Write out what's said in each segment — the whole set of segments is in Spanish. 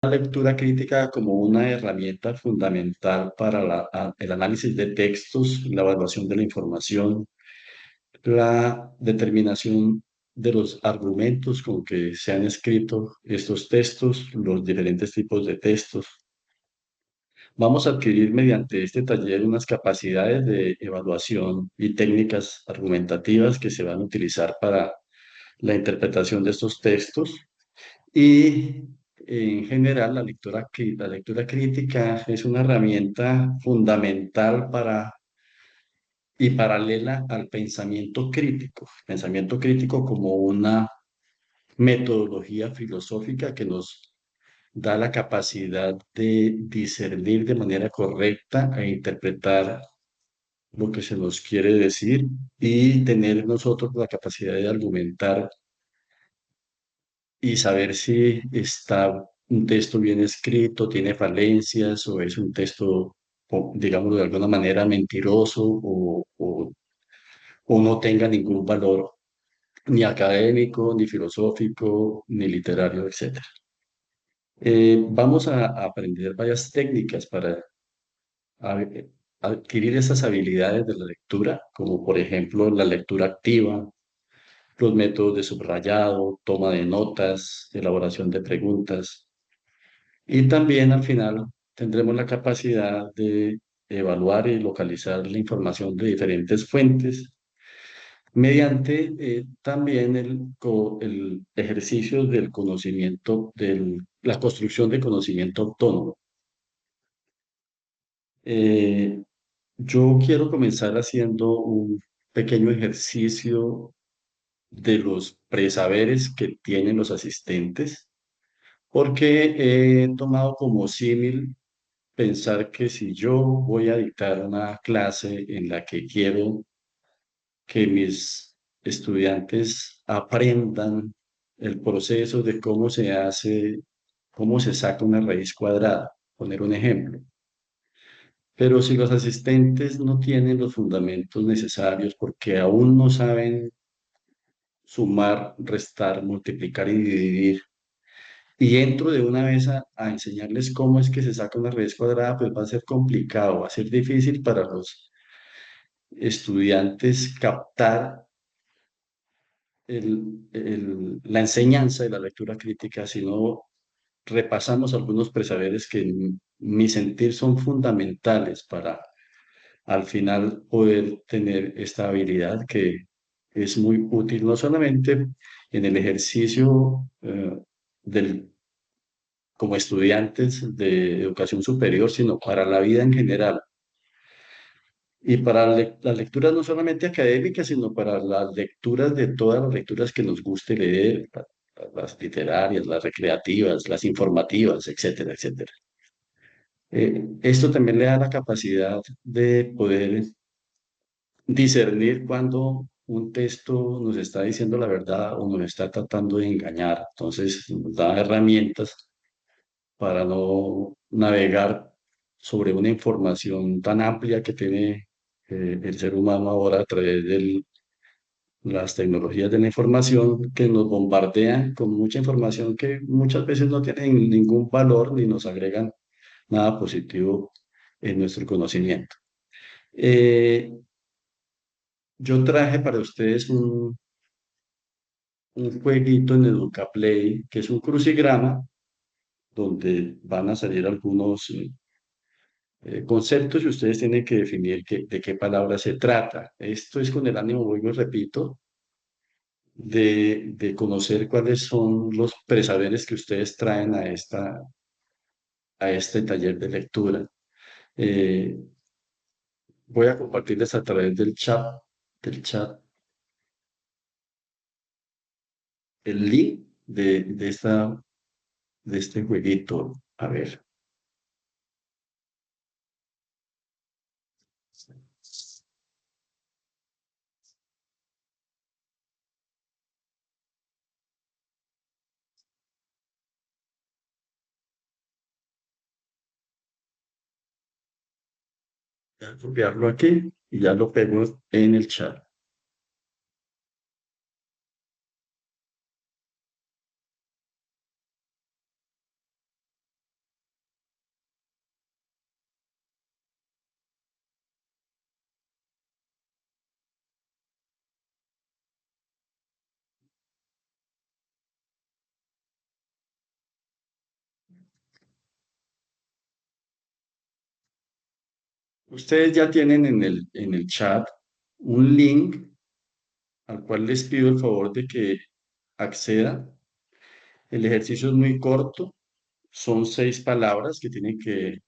la lectura crítica como una herramienta fundamental para el análisis de textos, la evaluación de la información, la determinación de los argumentos con que se han escrito estos textos, los diferentes tipos de textos. Vamos a adquirir mediante este taller unas capacidades de evaluación y técnicas argumentativas que se van a utilizar para la interpretación de estos textos. Y en general, la lectura crítica es una herramienta fundamental para y paralela al pensamiento crítico. Pensamiento crítico como una metodología filosófica que nos da la capacidad de discernir de manera correcta e interpretar lo que se nos quiere decir y tener nosotros la capacidad de argumentar y saber si está un texto bien escrito, tiene falencias o es un texto, digamos, de alguna manera mentiroso o no tenga ningún valor ni académico, ni filosófico, ni literario, etcétera. Vamos a aprender varias técnicas para a- adquirir esas habilidades de la lectura, como por ejemplo la lectura activa, los métodos de subrayado, toma de notas, elaboración de preguntas. Y también al final tendremos la capacidad de evaluar y localizar la información de diferentes fuentes mediante también el ejercicio del conocimiento, de la construcción de conocimiento autónomo. Eh, yo quiero comenzar haciendo un pequeño ejercicio de los presaberes que tienen los asistentes, porque he tomado como símil pensar que si yo voy a dictar una clase en la que quiero que mis estudiantes aprendan el proceso de cómo se hace, cómo se saca una raíz cuadrada, poner un ejemplo. Pero si los asistentes no tienen los fundamentos necesarios porque aún no saben sumar, restar, multiplicar y dividir, y entro de una vez a enseñarles cómo es que se saca una raíz cuadrada, pues va a ser complicado, va a ser difícil para los estudiantes captar la enseñanza de la lectura crítica, si no repasamos algunos presaberes que en mi sentir son fundamentales para al final poder tener esta habilidad que es muy útil no solamente en el ejercicio del como estudiantes de educación superior, sino para la vida en general. Y para las lecturas no solamente académicas, sino para las lecturas de todas las lecturas que nos guste leer, las literarias, las recreativas, las informativas, etcétera, etcétera. Esto también le da la capacidad de poder discernir cuando un texto nos está diciendo la verdad o nos está tratando de engañar. Entonces, nos da herramientas para no navegar sobre una información tan amplia que tiene el ser humano ahora a través de las tecnologías de la información que nos bombardean con mucha información que muchas veces no tienen ningún valor ni nos agregan nada positivo en nuestro conocimiento. Eh, yo traje para ustedes un jueguito en Educaplay que es un crucigrama donde van a salir algunos conceptos y ustedes tienen que definir de qué palabra se trata. Esto es con el ánimo, vuelvo y repito, de conocer cuáles son los presaberes que ustedes traen a este taller de lectura. Eh, voy a compartirles a través del chat, el link de este jueguito. A ver, voy a copiarlo aquí y ya lo pego en el chat. Ustedes ya tienen en el chat un link al cual les pido el favor de que accedan. El ejercicio es muy corto, son 6 palabras que tienen que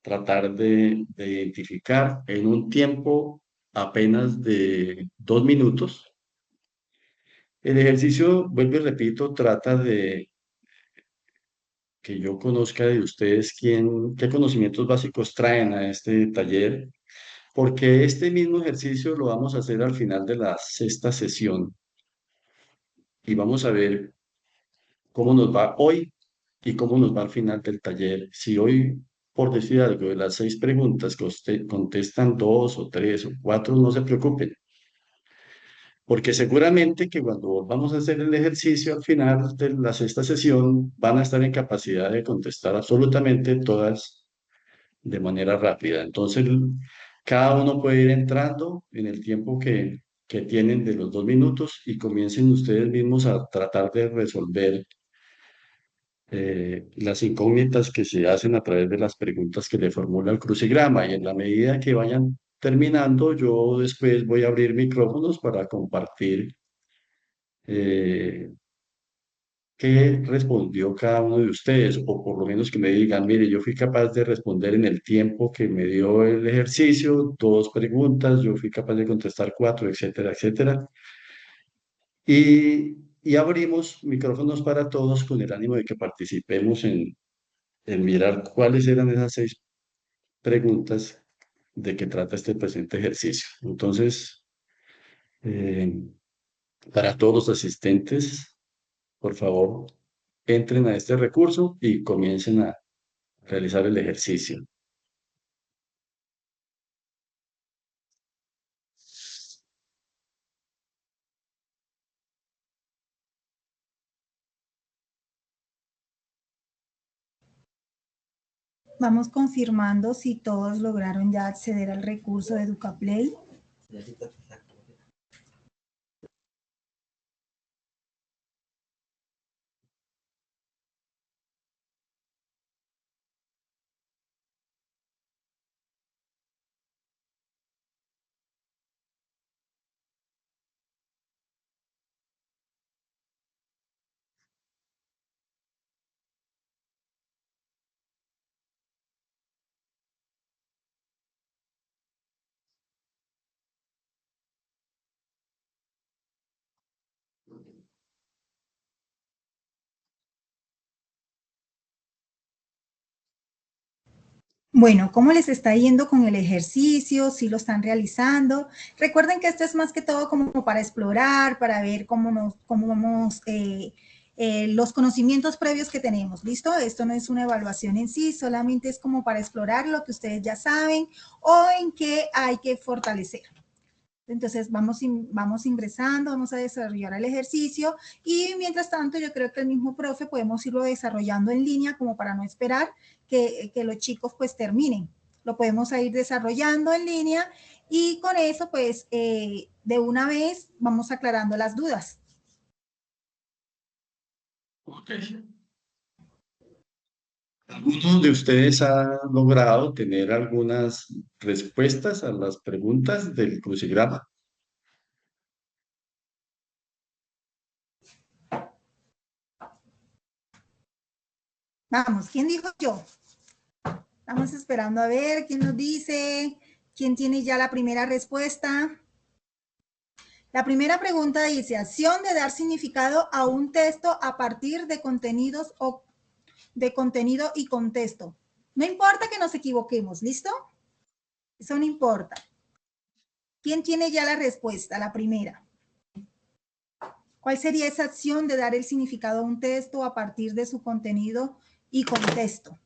tratar de identificar en un tiempo apenas de 2 minutos. El ejercicio, vuelvo y repito, trata de que yo conozca de ustedes qué conocimientos básicos traen a este taller, porque este mismo ejercicio lo vamos a hacer al final de la sexta sesión y vamos a ver cómo nos va hoy y cómo nos va al final del taller. Si hoy, por decir algo, de las 6 preguntas que usted contestan 2 o 3 o 4, no se preocupen, porque seguramente que cuando vamos a hacer el ejercicio al final de la sexta sesión van a estar en capacidad de contestar absolutamente todas de manera rápida. Entonces, cada uno puede ir entrando en el tiempo que tienen de los 2 minutos y comiencen ustedes mismos a tratar de resolver las incógnitas que se hacen a través de las preguntas que le formula el crucigrama. Y en la medida que vayan terminando, yo después voy a abrir micrófonos para compartir eh, qué respondió cada uno de ustedes, o por lo menos que me digan, mire, yo fui capaz de responder en el tiempo que me dio el ejercicio, 2 preguntas, yo fui capaz de contestar 4, etcétera, etcétera. Y abrimos micrófonos para todos con el ánimo de que participemos en mirar cuáles eran esas 6 preguntas de que trata este presente ejercicio. Entonces, eh, para todos los asistentes, por favor, entren a este recurso y comiencen a realizar el ejercicio. Vamos confirmando si todos lograron ya acceder al recurso de EducaPlay. Bueno, ¿cómo les está yendo con el ejercicio? ¿Si lo están realizando? Recuerden que esto es más que todo como para explorar, para ver cómo vamos, los conocimientos previos que tenemos. ¿Listo? Esto no es una evaluación en sí, solamente es como para explorar lo que ustedes ya saben o en qué hay que fortalecer. Entonces vamos ingresando, vamos a desarrollar el ejercicio y mientras tanto yo creo que el mismo profe podemos irlo desarrollando en línea como para no esperar que los chicos pues terminen. Lo podemos ir desarrollando en línea y con eso pues de una vez vamos aclarando las dudas. Ok. ¿Alguno de ustedes ha logrado tener algunas respuestas a las preguntas del crucigrama? Vamos, ¿quién dijo yo? Estamos esperando a ver quién nos dice, quién tiene ya la primera respuesta. La primera pregunta dice, acción de dar significado a un texto a partir de contenidos o de contenido y contexto. No importa que nos equivoquemos, ¿listo? Eso no importa. ¿Quién tiene ya la respuesta? La primera. ¿Cuál sería esa acción de dar el significado a un texto a partir de su contenido y contexto?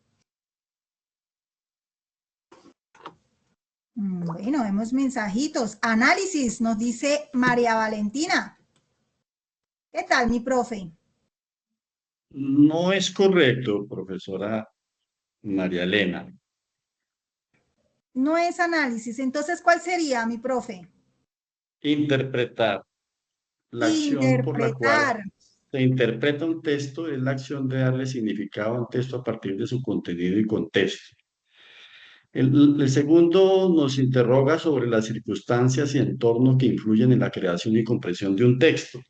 Bueno, vemos mensajitos. Análisis, nos dice María Valentina. ¿Qué tal, mi profe? No es correcto, profesora María Elena. No es análisis. Entonces, ¿cuál sería, mi profe? Interpretar. La acción por la cual Interpretar. se interpreta un texto es la acción de darle significado a un texto a partir de su contenido y contexto. El segundo nos interroga sobre las circunstancias y entornos que influyen en la creación y comprensión de un texto.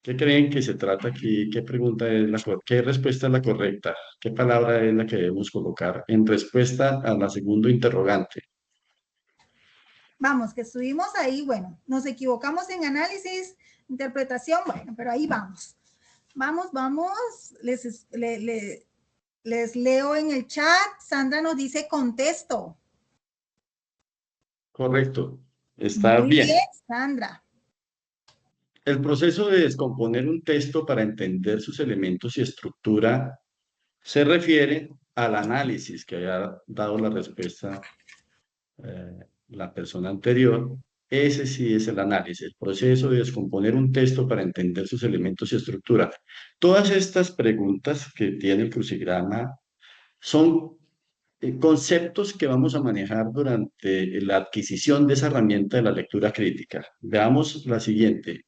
¿Qué creen que se trata aquí? ¿Qué pregunta es qué respuesta es la correcta? ¿Qué palabra es la que debemos colocar en respuesta a la segundo interrogante? Vamos, que estuvimos ahí, bueno, nos equivocamos en análisis, interpretación, bueno, pero ahí vamos. Vamos, vamos, les leo en el chat. Sandra nos dice contexto. Correcto, está Muy bien, bien. Sandra. El proceso de descomponer un texto para entender sus elementos y estructura se refiere al análisis que había dado la respuesta la persona anterior. Ese sí es el análisis, el proceso de descomponer un texto para entender sus elementos y estructura. Todas estas preguntas que tiene el crucigrama son conceptos que vamos a manejar durante la adquisición de esa herramienta de la lectura crítica. Veamos la siguiente.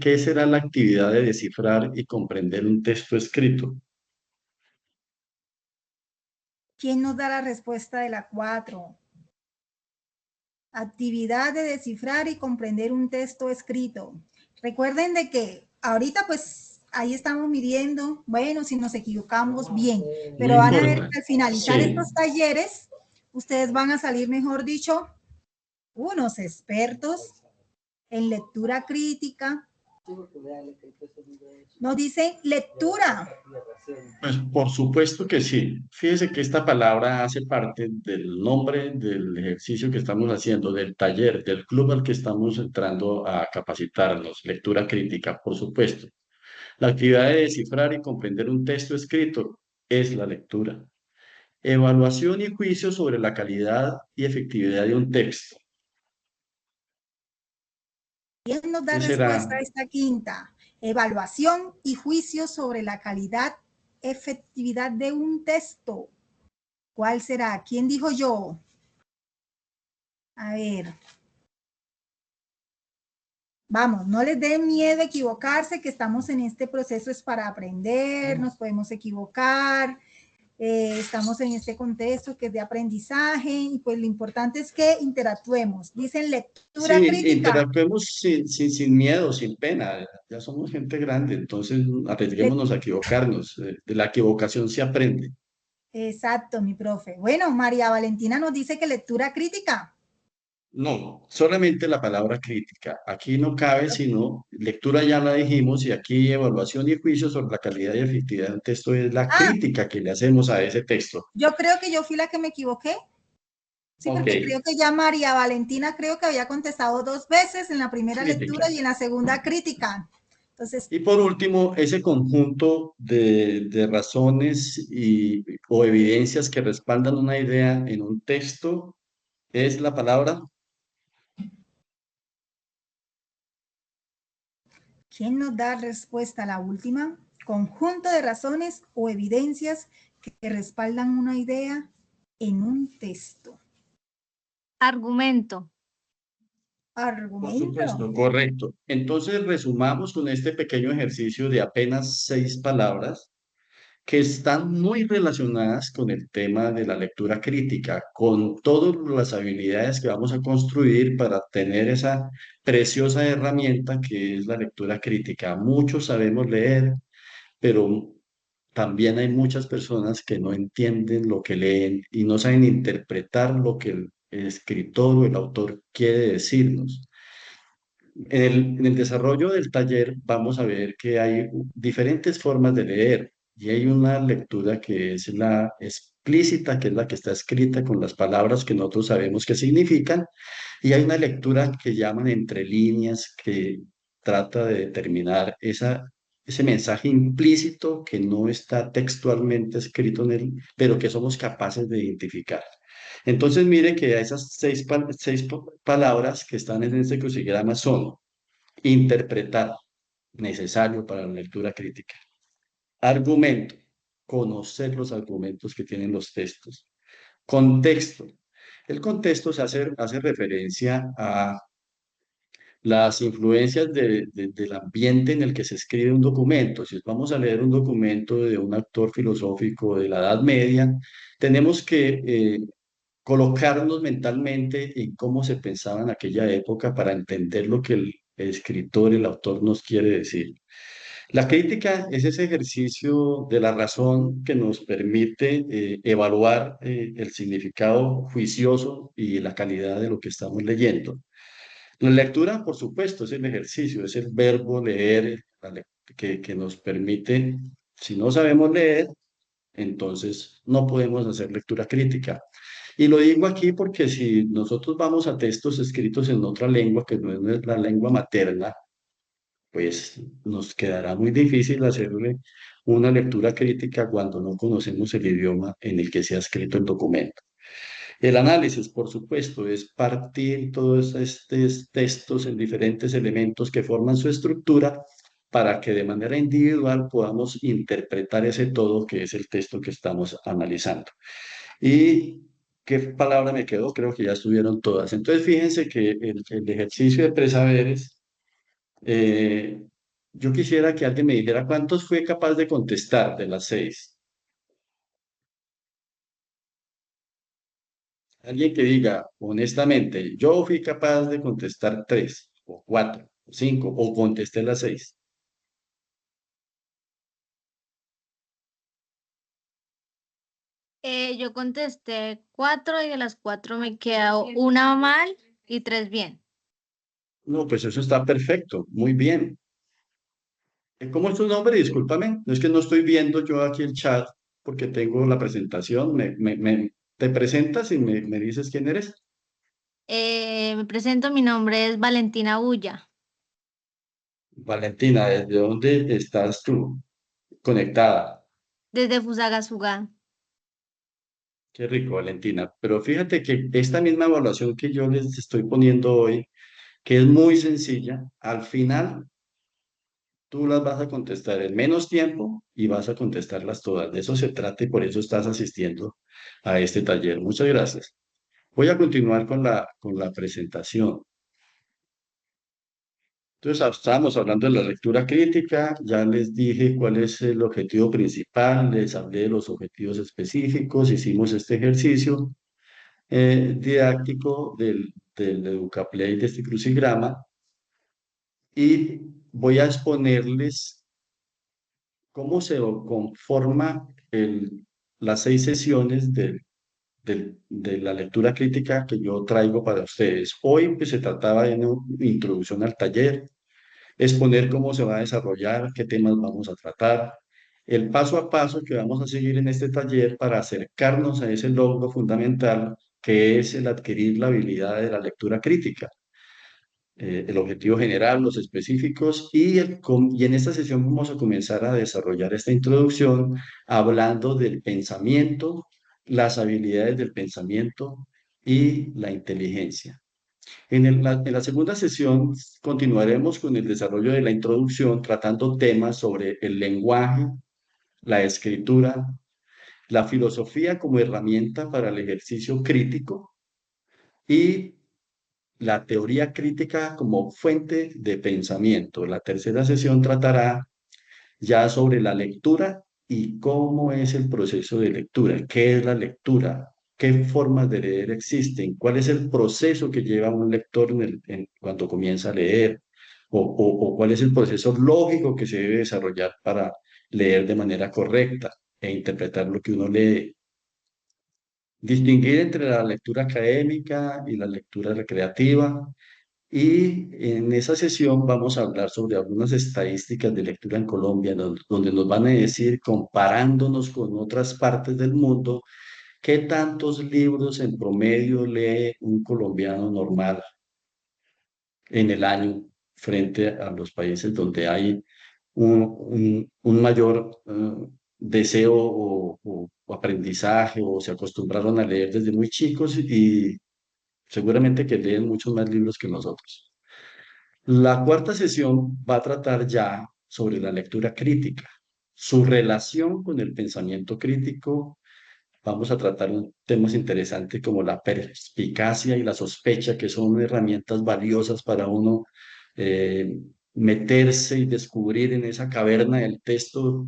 ¿Qué será la actividad de descifrar y comprender un texto escrito? ¿Quién nos da la respuesta de la 4? Actividad de descifrar y comprender un texto escrito. Recuerden de que ahorita pues ahí estamos midiendo, bueno, si nos equivocamos, bien, No pero van a ver importa. que al finalizar Sí. estos talleres, ustedes van a salir, mejor dicho, unos expertos en lectura crítica. Nos dicen lectura. Pues por supuesto que sí. Fíjese que esta palabra hace parte del nombre del ejercicio que estamos haciendo, del taller, del club al que estamos entrando a capacitarnos, lectura crítica, por supuesto. La actividad de descifrar y comprender un texto escrito es la lectura. Evaluación y juicio sobre la calidad y efectividad de un texto. ¿Quién nos da ¿Qué respuesta será? a esta quinta? Evaluación y juicio sobre la calidad, efectividad de un texto. ¿Cuál será? ¿Quién dijo yo? A ver. Vamos, no les dé miedo equivocarse, que estamos en este proceso es para aprender, nos podemos equivocar, estamos en este contexto que es de aprendizaje y pues lo importante es que interactuemos. Dicen lectura Sí, crítica. interactuemos sin miedo, sin pena. Ya somos gente grande, entonces arriesguémonos a equivocarnos. De la equivocación se aprende. Exacto, mi profe. Bueno, María Valentina nos dice que lectura crítica. No, solamente la palabra crítica. Aquí no cabe sino lectura, ya la dijimos, y aquí evaluación y juicio sobre la calidad y efectividad del texto es la Ah, crítica que le hacemos a ese texto. yo creo que yo fui la que me equivoqué. Sí, Ok, porque creo que ya María Valentina creo que había contestado 2 veces en la primera lectura crítica. y en la segunda crítica. Entonces, Y por último, ese conjunto de razones o evidencias que respaldan una idea en un texto es la palabra. ¿quién nos da respuesta a la última? Conjunto de razones o evidencias que respaldan una idea en un texto. Argumento. Por Argumento. supuesto, correcto. Entonces, resumamos con este pequeño ejercicio de apenas 6 palabras que están muy relacionadas con el tema de la lectura crítica, con todas las habilidades que vamos a construir para tener esa preciosa herramienta que es la lectura crítica. Muchos sabemos leer, pero también hay muchas personas que no entienden lo que leen y no saben interpretar lo que el escritor o el autor quiere decirnos. En el desarrollo del taller vamos a ver que hay diferentes formas de leer y hay una lectura que es la explícita, que es la que está escrita con las palabras que nosotros sabemos que significan, y hay una lectura que llaman entre líneas que trata de determinar ese mensaje implícito que no está textualmente escrito en él, pero que somos capaces de identificar. Entonces, mire que esas palabras que están en este crucigrama son interpretar, necesario para la lectura crítica. Argumento, conocer los argumentos que tienen los textos. Contexto. El contexto hace referencia a las influencias del ambiente en el que se escribe un documento. Si vamos a leer un documento de un autor filosófico de la Edad Media, tenemos que colocarnos mentalmente en cómo se pensaba en aquella época para entender lo que el escritor, el autor nos quiere decir. La crítica es ese ejercicio de la razón que nos permite evaluar el significado juicioso y la calidad de lo que estamos leyendo. La lectura, por supuesto, es el ejercicio, es el verbo leer que nos permite, si no sabemos leer, entonces no podemos hacer lectura crítica. Y lo digo aquí porque si nosotros vamos a textos escritos en otra lengua que no es la lengua materna, pues nos quedará muy difícil hacerle una lectura crítica cuando no conocemos el idioma en el que se ha escrito el documento. El análisis, por supuesto, es partir todos estos textos en diferentes elementos que forman su estructura para que de manera individual podamos interpretar ese todo que es el texto que estamos analizando. ¿Y qué palabra me quedó? Creo que ya estuvieron todas. Entonces, fíjense que el ejercicio de presaberes, eh, yo quisiera que alguien me dijera cuántos fue capaz de contestar de las 6. Alguien que diga honestamente, yo fui capaz de contestar 3 o 4 o 5 o contesté las 6. Yo contesté 4 y de las 4 me quedó una mal y 3 bien. No, pues eso está perfecto, muy bien. ¿Cómo es tu nombre? Discúlpame, no es que no estoy viendo yo aquí el chat porque tengo la presentación. ¿Te presentas y me dices quién eres? Me presento, mi nombre es Valentina Bulla, Valentina, ¿desde dónde estás tú conectada? desde Fusagasugá. Qué rico, Valentina. Pero fíjate que esta misma evaluación que yo les estoy poniendo hoy, que es muy sencilla, al final tú las vas a contestar en menos tiempo y vas a contestarlas todas. De eso se trata y por eso estás asistiendo a este taller. Muchas gracias. Voy a continuar con la presentación. Entonces, estábamos hablando de la lectura crítica, ya les dije cuál es el objetivo principal, les hablé de los objetivos específicos, hicimos este ejercicio didáctico del Educaplay de este crucigrama y voy a exponerles cómo se conforma las 6 sesiones de la lectura crítica que yo traigo para ustedes. Hoy pues, se trataba de una introducción al taller, exponer cómo se va a desarrollar, qué temas vamos a tratar, el paso a paso que vamos a seguir en este taller para acercarnos a ese logro fundamental que es el adquirir la habilidad de la lectura crítica. El objetivo general, los específicos y en esta sesión vamos a comenzar a desarrollar esta introducción hablando del pensamiento, las habilidades del pensamiento y la inteligencia. En la segunda sesión continuaremos con el desarrollo de la introducción tratando temas sobre el lenguaje, la escritura, la filosofía como herramienta para el ejercicio crítico y la teoría crítica como fuente de pensamiento. La tercera sesión tratará ya sobre la lectura y cómo es el proceso de lectura, qué es la lectura, qué formas de leer existen, cuál es el proceso que lleva un lector cuando comienza a leer, o cuál es el proceso lógico que se debe desarrollar para leer de manera correcta e interpretar lo que uno lee. Distinguir entre la lectura académica y la lectura recreativa, y en esa sesión vamos a hablar sobre algunas estadísticas de lectura en Colombia, donde nos van a decir, comparándonos con otras partes del mundo, qué tantos libros en promedio lee un colombiano normal en el año frente a los países donde hay un mayor deseo o aprendizaje o se acostumbraron a leer desde muy chicos y seguramente que leen muchos más libros que nosotros. La cuarta sesión va a tratar ya sobre la lectura crítica, su relación con el pensamiento crítico. Vamos a tratar temas interesantes como la perspicacia y la sospecha, que son herramientas valiosas para uno eh, meterse y descubrir en esa caverna del texto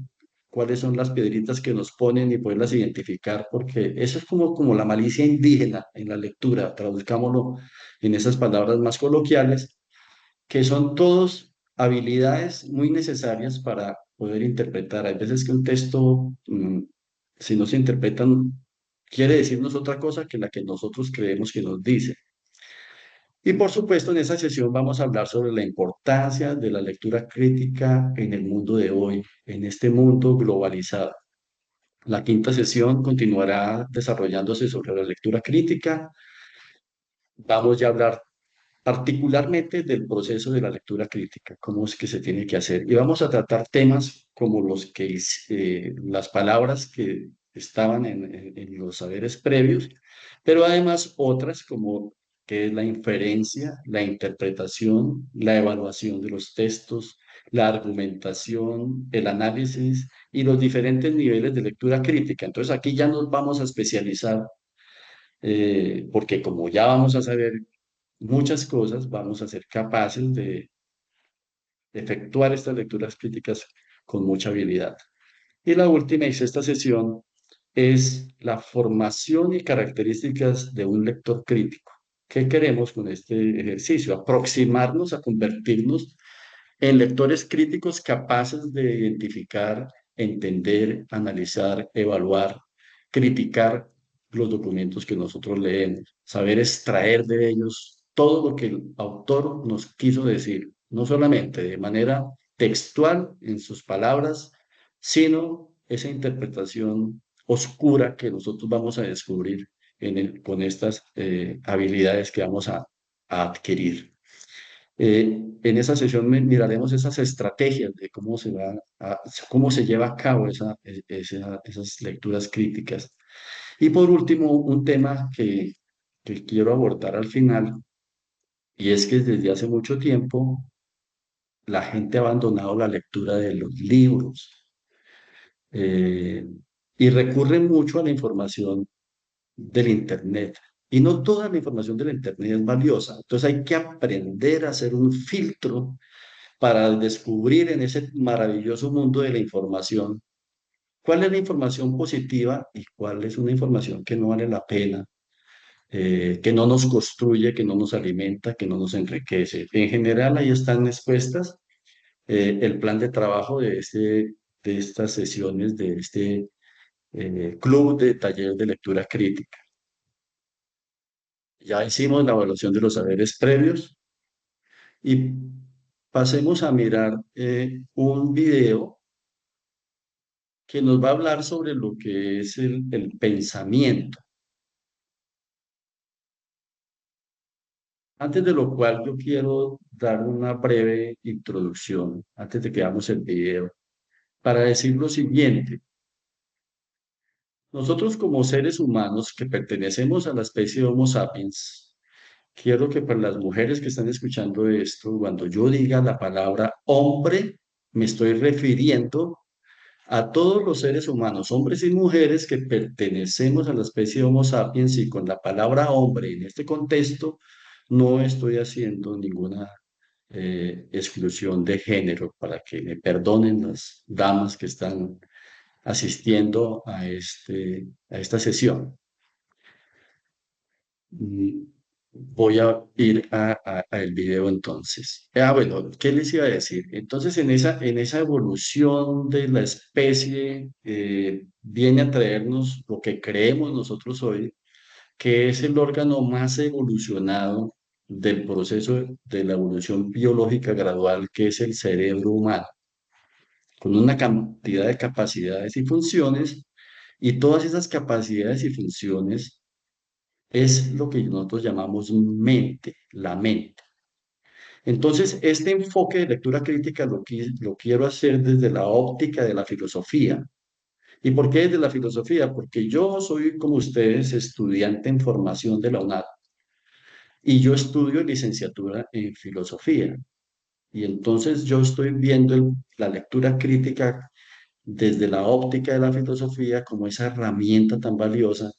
cuáles son las piedritas que nos ponen y poderlas identificar, porque eso es como la malicia indígena en la lectura, traduzcámoslo en esas palabras más coloquiales, que son todos habilidades muy necesarias para poder interpretar. Hay veces que un texto, si no se interpretan, quiere decirnos otra cosa que la que nosotros creemos que nos dice. Y por supuesto, en esa sesión vamos a hablar sobre la importancia de la lectura crítica en el mundo de hoy, en este mundo globalizado. La quinta sesión continuará desarrollándose sobre la lectura crítica. Vamos ya a hablar particularmente del proceso de la lectura crítica, cómo es que se tiene que hacer. Y vamos a tratar temas como las palabras que estaban en los saberes previos, pero además otras como que es la inferencia, la interpretación, la evaluación de los textos, la argumentación, el análisis y los diferentes niveles de lectura crítica. Entonces aquí ya nos vamos a especializar porque como ya vamos a saber muchas cosas, vamos a ser capaces de efectuar estas lecturas críticas con mucha habilidad. Y la última y sexta sesión es la formación y características de un lector crítico. ¿Qué queremos con este ejercicio? Aproximarnos a convertirnos en lectores críticos capaces de identificar, entender, analizar, evaluar, criticar los documentos que nosotros leemos, saber extraer de ellos todo lo que el autor nos quiso decir, no solamente de manera textual en sus palabras, sino esa interpretación oscura que nosotros vamos a descubrir con estas habilidades que vamos a adquirir. En esa sesión miraremos esas estrategias de cómo se lleva a cabo esas lecturas críticas. Y por último, un tema que quiero abordar al final, y es que desde hace mucho tiempo la gente ha abandonado la lectura de los libros eh, y recurre mucho a la información del Internet. Y no toda la información del Internet es valiosa. Entonces hay que aprender a hacer un filtro para descubrir en ese maravilloso mundo de la información cuál es la información positiva y cuál es una información que no vale la pena, que no nos construye, que no nos alimenta, que no nos enriquece. En general, ahí están expuestas el plan de trabajo de estas sesiones, de este club de taller de lectura crítica. Ya hicimos la evaluación de los saberes previos y pasemos a mirar un video que nos va a hablar sobre lo que es el pensamiento. Antes de lo cual yo quiero dar una breve introducción, antes de que hagamos el video, para decir lo siguiente. Nosotros como seres humanos que pertenecemos a la especie Homo sapiens, quiero que para las mujeres que están escuchando esto, cuando yo diga la palabra hombre, me estoy refiriendo a todos los seres humanos, hombres y mujeres que pertenecemos a la especie Homo sapiens y con la palabra hombre en este contexto no estoy haciendo ninguna exclusión de género para que me perdonen las damas que están asistiendo a esta sesión. Voy a ir a el video entonces. Bueno, ¿qué les iba a decir? Entonces, en esa evolución de la especie, viene a traernos lo que creemos nosotros hoy, que es el órgano más evolucionado del proceso de la evolución biológica gradual, que es el cerebro humano, con una cantidad de capacidades y funciones, y todas esas capacidades y funciones es lo que nosotros llamamos mente, la mente. Entonces, este enfoque de lectura crítica lo quiero hacer desde la óptica de la filosofía. ¿Y por qué desde la filosofía? Porque yo soy, como ustedes, estudiante en formación de la UNAD y yo estudio licenciatura en filosofía. Y entonces yo estoy viendo la lectura crítica desde la óptica de la filosofía como esa herramienta tan valiosa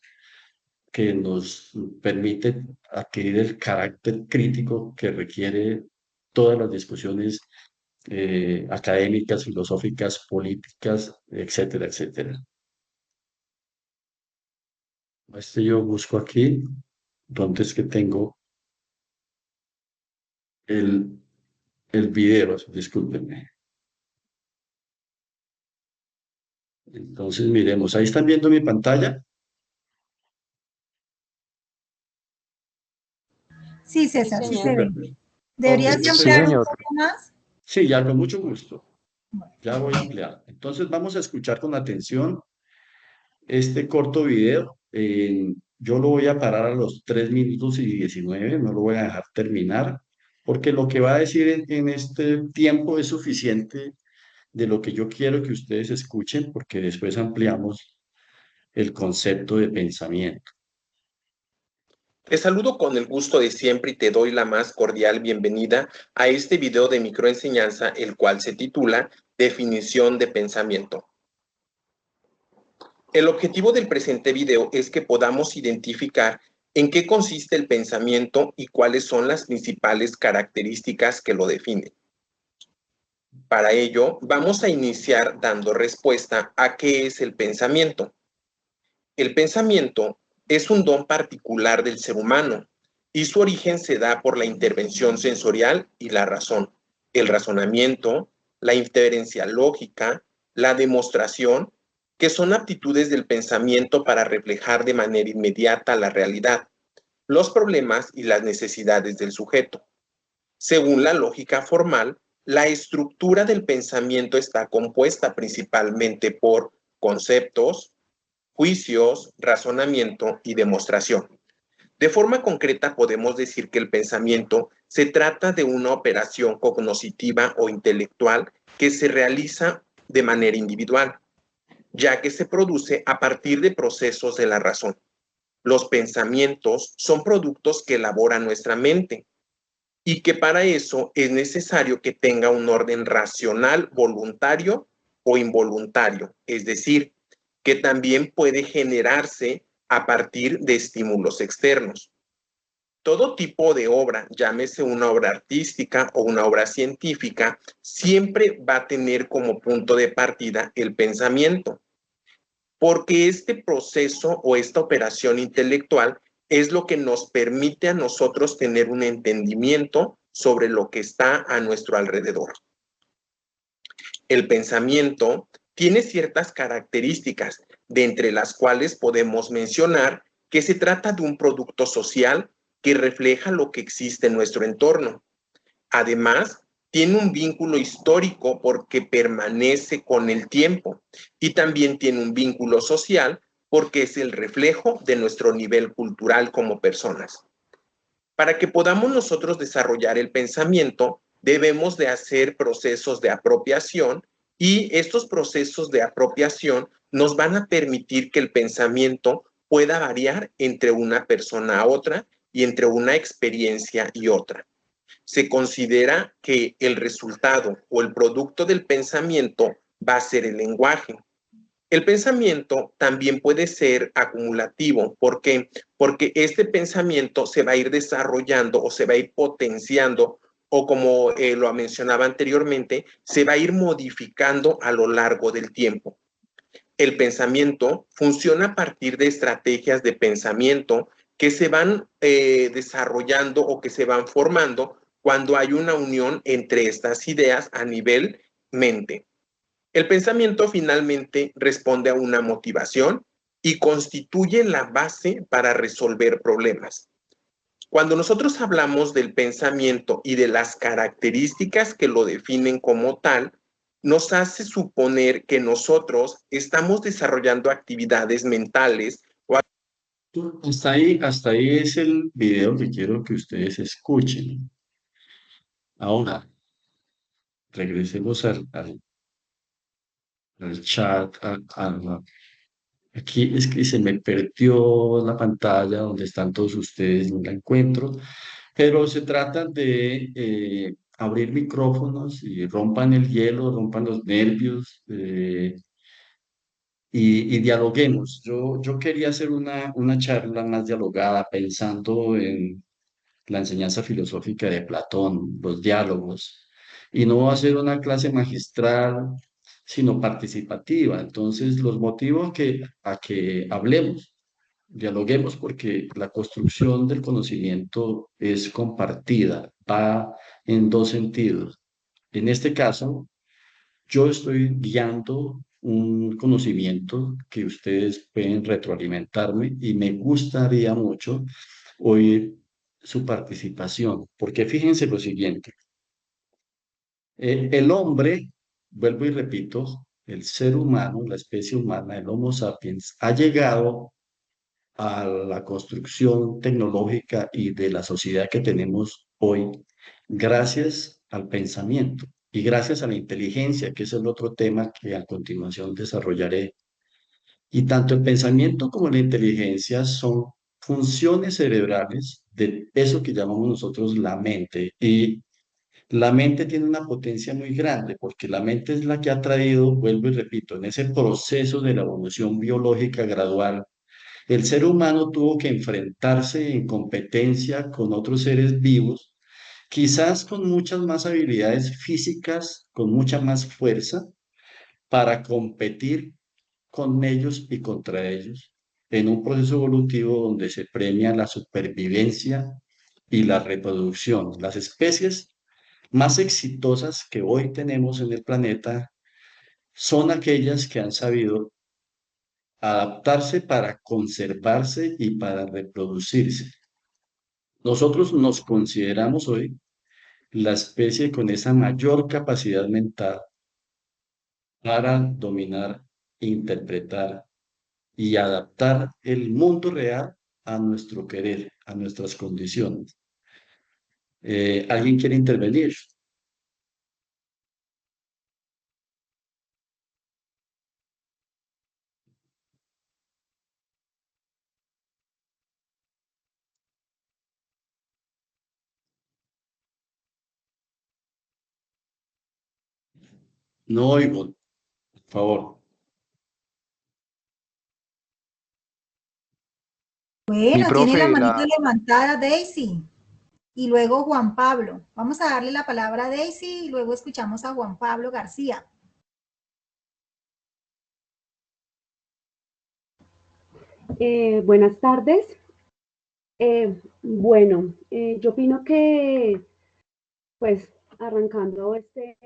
que nos permite adquirir el carácter crítico que requiere todas las discusiones académicas, filosóficas, políticas, etcétera, etcétera. Yo busco aquí, ¿dónde es que tengo el, el video? Discúlpenme. Entonces, miremos, ahí están viendo mi pantalla. Sí, Sí, César, sí se señor. ve. Súper. Ok, ¿Deberías de Sí, ampliar un entonces, señor. poco más? sí, ya con mucho gusto. Ya voy a ampliar. Entonces, vamos a escuchar con atención este corto video. Yo lo voy a parar a los 3 minutos y 19, no lo voy a dejar terminar, porque lo que va a decir en este tiempo es suficiente de lo que yo quiero que ustedes escuchen, porque después ampliamos el concepto de pensamiento. Te saludo con el gusto de siempre y te doy la más cordial bienvenida a este video de microenseñanza, el cual se titula Definición de pensamiento. El objetivo del presente video es que podamos identificar en qué consiste el pensamiento y cuáles son las principales características que lo definen. Para ello, vamos a iniciar dando respuesta a qué es el pensamiento. El pensamiento es un don particular del ser humano y su origen se da por la intervención sensorial y la razón, el razonamiento, la inferencia lógica, la demostración, que son aptitudes del pensamiento para reflejar de manera inmediata la realidad, los problemas y las necesidades del sujeto. Según la lógica formal, la estructura del pensamiento está compuesta principalmente por conceptos, juicios, razonamiento y demostración. De forma concreta, podemos decir que el pensamiento se trata de una operación cognoscitiva o intelectual que se realiza de manera individual, ya que se produce a partir de procesos de la razón. Los pensamientos son productos que elabora nuestra mente y que para eso es necesario que tenga un orden racional, voluntario o involuntario, es decir, que también puede generarse a partir de estímulos externos. Todo tipo de obra, llámese una obra artística o una obra científica, siempre va a tener como punto de partida el pensamiento, porque este proceso o esta operación intelectual es lo que nos permite a nosotros tener un entendimiento sobre lo que está a nuestro alrededor. El pensamiento tiene ciertas características, de entre las cuales podemos mencionar que se trata de un producto social que refleja lo que existe en nuestro entorno. Además, tiene un vínculo histórico porque permanece con el tiempo y también tiene un vínculo social porque es el reflejo de nuestro nivel cultural como personas. Para que podamos nosotros desarrollar el pensamiento, debemos de hacer procesos de apropiación y estos procesos de apropiación nos van a permitir que el pensamiento pueda variar entre una persona a otra y entre una experiencia y otra. Se considera que el resultado o el producto del pensamiento va a ser el lenguaje. El pensamiento también puede ser acumulativo. ¿Por qué? Porque este pensamiento se va a ir desarrollando o se va a ir potenciando o como lo mencionaba anteriormente, se va a ir modificando a lo largo del tiempo. El pensamiento funciona a partir de estrategias de pensamiento que se van desarrollando o que se van formando cuando hay una unión entre estas ideas a nivel mente. El pensamiento finalmente responde a una motivación y constituye la base para resolver problemas. Cuando nosotros hablamos del pensamiento y de las características que lo definen como tal, nos hace suponer que nosotros estamos desarrollando actividades mentales. Hasta ahí es el video que quiero que ustedes escuchen. Ahora, regresemos al chat. Aquí es que se me perdió la pantalla donde están todos ustedes, no la encuentro, pero se trata de abrir micrófonos y rompan el hielo, rompan los nervios y dialoguemos. Yo quería hacer una charla más dialogada pensando la enseñanza filosófica de Platón, los diálogos, y no va a ser una clase magistral, sino participativa. Entonces, los motivo a que hablemos, dialoguemos, porque la construcción del conocimiento es compartida, va en dos sentidos. En este caso, yo estoy guiando un conocimiento que ustedes pueden retroalimentarme y me gustaría mucho oír su participación, porque fíjense lo siguiente, el hombre, vuelvo y repito, el ser humano, la especie humana, el Homo sapiens, ha llegado a la construcción tecnológica y de la sociedad que tenemos hoy gracias al pensamiento y gracias a la inteligencia, que es el otro tema que a continuación desarrollaré. Y tanto el pensamiento como la inteligencia son funciones cerebrales de eso que llamamos nosotros la mente. Y la mente tiene una potencia muy grande porque la mente es la que ha traído, vuelvo y repito, en ese proceso de la evolución biológica gradual, el ser humano tuvo que enfrentarse en competencia con otros seres vivos, quizás con muchas más habilidades físicas, con mucha más fuerza, para competir con ellos y contra ellos en un proceso evolutivo donde se premia la supervivencia y la reproducción. Las especies más exitosas que hoy tenemos en el planeta son aquellas que han sabido adaptarse para conservarse y para reproducirse. Nosotros nos consideramos hoy la especie con esa mayor capacidad mental para dominar, interpretar y adaptar el mundo real a nuestro querer, a nuestras condiciones. ¿Alguien quiere intervenir? No oigo, por favor. Mi Bueno, tiene la profe, manito levantada Daisy y luego Juan Pablo. Vamos a darle la palabra a Daisy y luego escuchamos a Juan Pablo García. Buenas tardes. Yo opino que, pues, arrancando este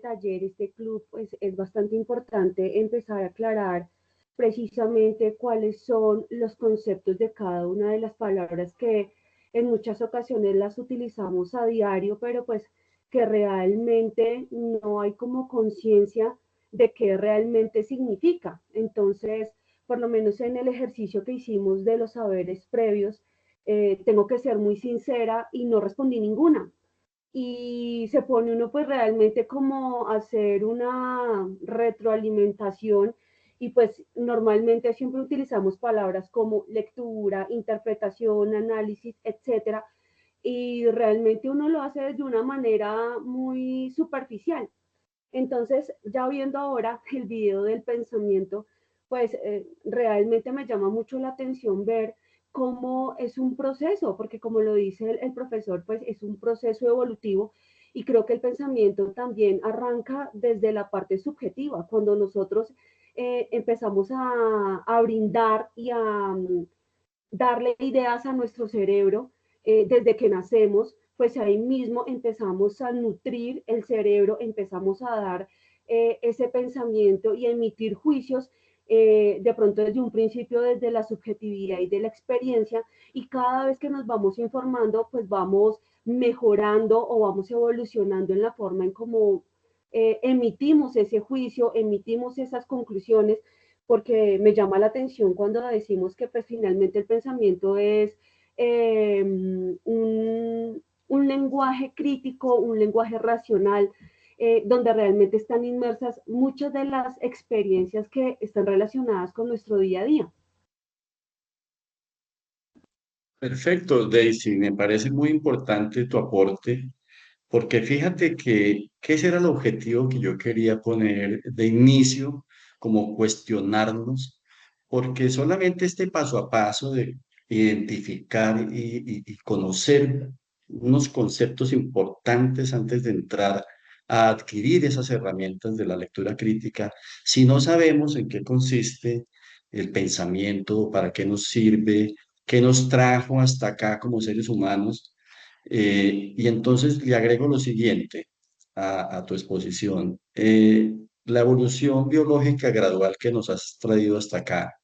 taller, este club, pues es bastante importante empezar a aclarar precisamente cuáles son los conceptos de cada una de las palabras que en muchas ocasiones las utilizamos a diario, pero pues que realmente no hay como conciencia de qué realmente significa. Entonces, por lo menos en el ejercicio que hicimos de los saberes previos, tengo que ser muy sincera y no respondí ninguna. Y se pone uno pues realmente como a hacer una retroalimentación y pues normalmente siempre utilizamos palabras como lectura, interpretación, análisis, etcétera, y realmente uno lo hace de una manera muy superficial. Entonces, ya viendo ahora el video del pensamiento, pues realmente me llama mucho la atención ver cómo es un proceso, porque como lo dice el profesor, pues es un proceso evolutivo y creo que el pensamiento también arranca desde la parte subjetiva, cuando nosotros empezamos a brindar y a darle ideas a nuestro cerebro desde que nacemos, pues ahí mismo empezamos a nutrir el cerebro, empezamos a dar ese pensamiento y a emitir juicios de pronto desde un principio, desde la subjetividad y de la experiencia, y cada vez que nos vamos informando, pues vamos mejorando o vamos evolucionando en la forma en cómo emitimos ese juicio, emitimos esas conclusiones, porque me llama la atención cuando decimos que pues finalmente el pensamiento es un lenguaje crítico, un lenguaje racional, donde realmente están inmersas muchas de las experiencias que están relacionadas con nuestro día a día. Perfecto, Daisy, me parece muy importante tu aporte, porque fíjate que ese era el objetivo que yo quería poner de inicio, como cuestionarnos, porque solamente este paso a paso de identificar y conocer unos conceptos importantes antes de entrar a adquirir esas herramientas de la lectura crítica. Si no sabemos en qué consiste el pensamiento, para qué nos sirve, qué nos trajo hasta acá como seres humanos, y entonces le agrego lo siguiente a tu exposición. La evolución biológica gradual que nos has traído hasta acá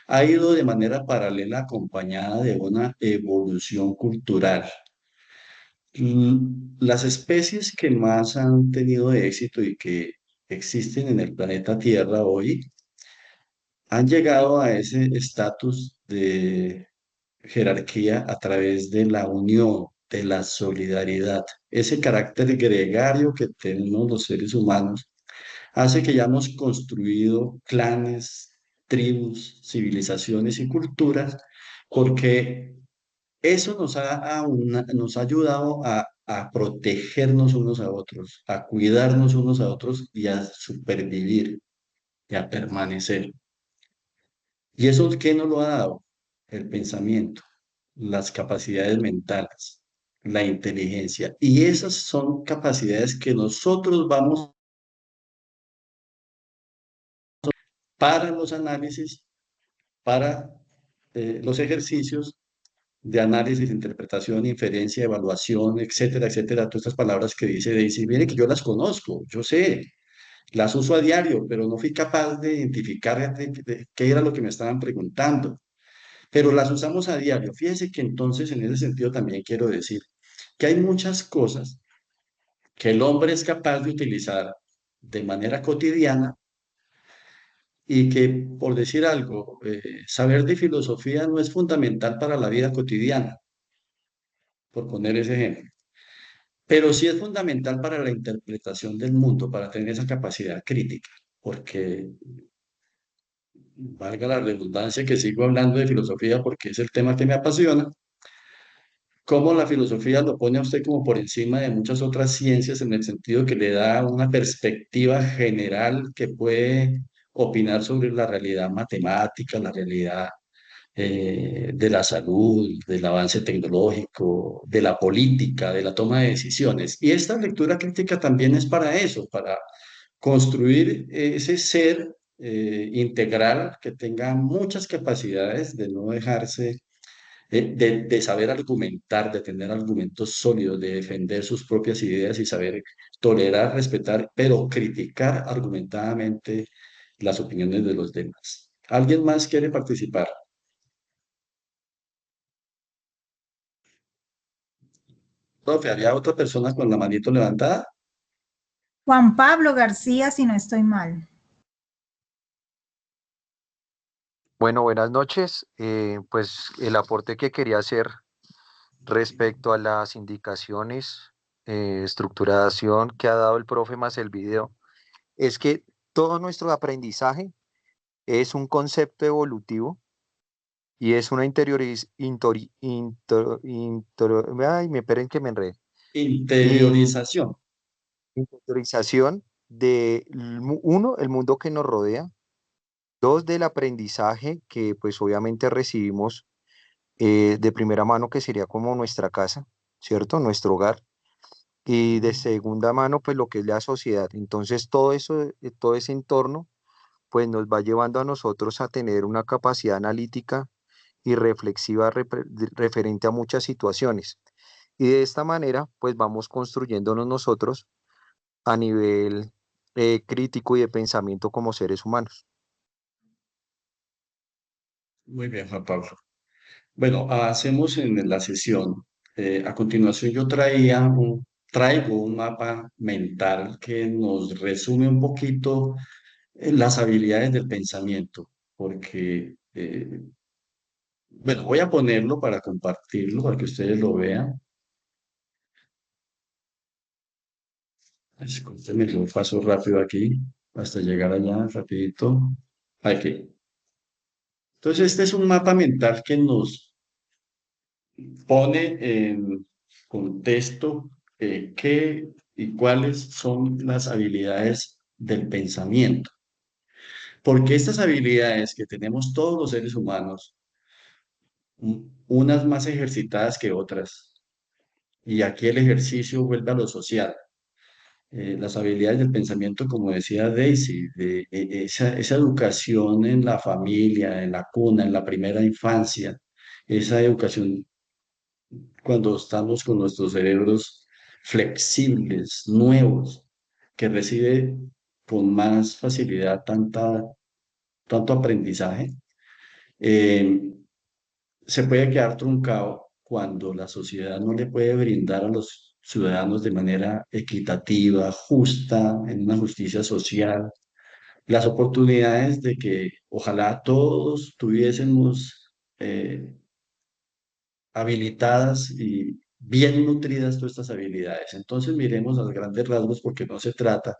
ha ido de manera paralela acompañada de una evolución cultural. Las especies que más han tenido éxito y que existen en el planeta Tierra hoy han llegado a ese estatus de jerarquía a través de la unión, de la solidaridad. Ese carácter gregario que tenemos los seres humanos hace que hayamos construido clanes, tribus, civilizaciones y culturas, porque eso nos ha ayudado a protegernos unos a otros, a cuidarnos unos a otros y a supervivir y a permanecer. ¿Y eso qué nos lo ha dado? El pensamiento, las capacidades mentales, la inteligencia. Y esas son capacidades que nosotros vamos para los análisis, para los ejercicios de análisis, interpretación, inferencia, evaluación, etcétera, etcétera, todas estas palabras que dice Daisy, mire que yo las conozco, yo sé, las uso a diario, pero no fui capaz de identificar qué era lo que me estaban preguntando, pero las usamos a diario. Fíjese que entonces en ese sentido también quiero decir que hay muchas cosas que el hombre es capaz de utilizar de manera cotidiana y que, por decir algo, saber de filosofía no es fundamental para la vida cotidiana, por poner ese ejemplo. Pero sí es fundamental para la interpretación del mundo, para tener esa capacidad crítica, porque valga la redundancia que sigo hablando de filosofía porque es el tema que me apasiona, cómo la filosofía lo pone a usted como por encima de muchas otras ciencias en el sentido que le da una perspectiva general que puede opinar sobre la realidad matemática, la realidad de la salud, del avance tecnológico, de la política, de la toma de decisiones. Y esta lectura crítica también es para eso, para construir ese ser integral que tenga muchas capacidades de no dejarse, de saber argumentar, de tener argumentos sólidos, de defender sus propias ideas y saber tolerar, respetar, pero criticar argumentadamente las opiniones de los demás. ¿Alguien más quiere participar? Profe, ¿había otra persona con la manito levantada? Juan Pablo García, si no estoy mal. Bueno, buenas noches. Pues el aporte que quería hacer respecto a las indicaciones, estructuración que ha dado el profe más el video, es que todo nuestro aprendizaje es un concepto evolutivo y es una ay, me esperen que me enredé. Interiorización. Interiorización de, uno, el mundo que nos rodea, dos, del aprendizaje que pues obviamente recibimos de primera mano, que sería como nuestra casa, ¿cierto? Nuestro hogar. Y de segunda mano, pues lo que es la sociedad. Entonces, todo eso, todo ese entorno, pues nos va llevando a nosotros a tener una capacidad analítica y reflexiva referente a muchas situaciones. Y de esta manera, pues vamos construyéndonos nosotros a nivel crítico y de pensamiento como seres humanos. Muy bien, Juan Pablo. Bueno, hacemos en la sesión. A continuación, traigo un mapa mental que nos resume un poquito las habilidades del pensamiento, porque, bueno, voy a ponerlo para compartirlo, para que ustedes lo vean. Discúlpenme, lo paso rápido aquí, hasta llegar allá, rapidito. Aquí. Entonces, este es un mapa mental que nos pone en contexto qué y cuáles son las habilidades del pensamiento. Porque estas habilidades que tenemos todos los seres humanos, unas más ejercitadas que otras, Y aquí el ejercicio vuelve a lo social. Las habilidades del pensamiento, como decía Daisy, esa educación en la familia, en la cuna, en la primera infancia, esa educación cuando estamos con nuestros cerebros flexibles, nuevos, que recibe con más facilidad tanto aprendizaje, eh, se puede quedar truncado cuando la sociedad no le puede brindar a los ciudadanos de manera equitativa, justa, en una justicia social, las oportunidades de que ojalá todos tuviésemos habilitadas y bien nutridas todas estas habilidades. Entonces miremos a grandes rasgos porque no se trata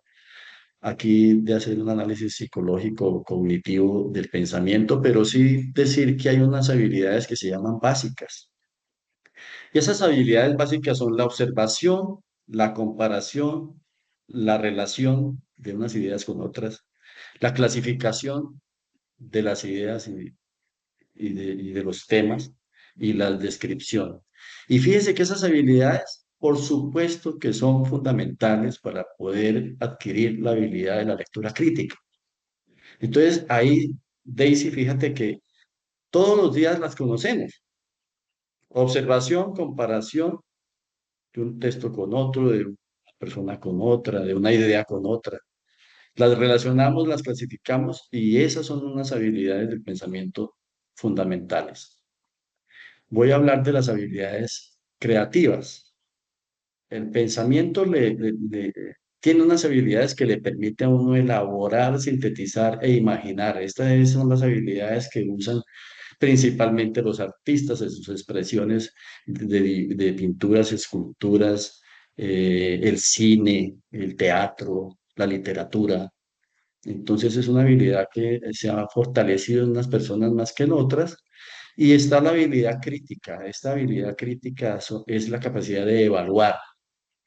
aquí de hacer un análisis psicológico o cognitivo del pensamiento, pero sí decir que hay unas habilidades que se llaman básicas. Y esas habilidades básicas son la observación, la comparación, la relación de unas ideas con otras, la clasificación de las ideas y de los temas y la descripción. Y fíjense que esas habilidades, por supuesto que son fundamentales para poder adquirir la habilidad de la lectura crítica. Entonces, ahí, Daisy, fíjate que todos los días las conocemos. Observación, comparación de un texto con otro, de una persona con otra, de una idea con otra. Las relacionamos, las clasificamos y esas son unas habilidades del pensamiento fundamentales. Voy a hablar de las habilidades creativas. El pensamiento tiene unas habilidades que le permiten a uno elaborar, sintetizar e imaginar. Estas son las habilidades que usan principalmente los artistas en sus expresiones de pinturas, esculturas, el cine, el teatro, la literatura. Entonces es una habilidad que se ha fortalecido en unas personas más que en otras. Y está la habilidad crítica. Esta habilidad crítica es la capacidad de evaluar,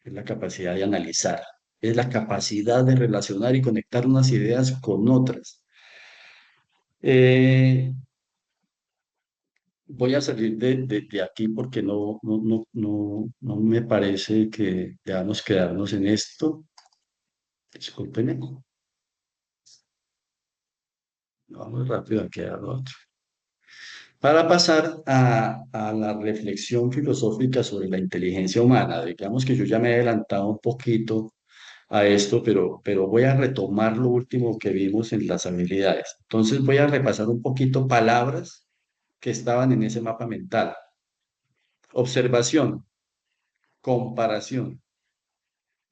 es la capacidad de analizar, es la capacidad de relacionar y conectar unas ideas con otras. Voy a salir de aquí porque no me parece que debamos quedarnos en esto. Discúlpenme. Vamos rápido aquí a lo otro. Para pasar a la reflexión filosófica sobre la inteligencia humana, digamos que yo ya me he adelantado un poquito a esto, pero voy a retomar lo último que vimos en las habilidades. Entonces voy a repasar un poquito palabras que estaban en ese mapa mental. Observación, comparación,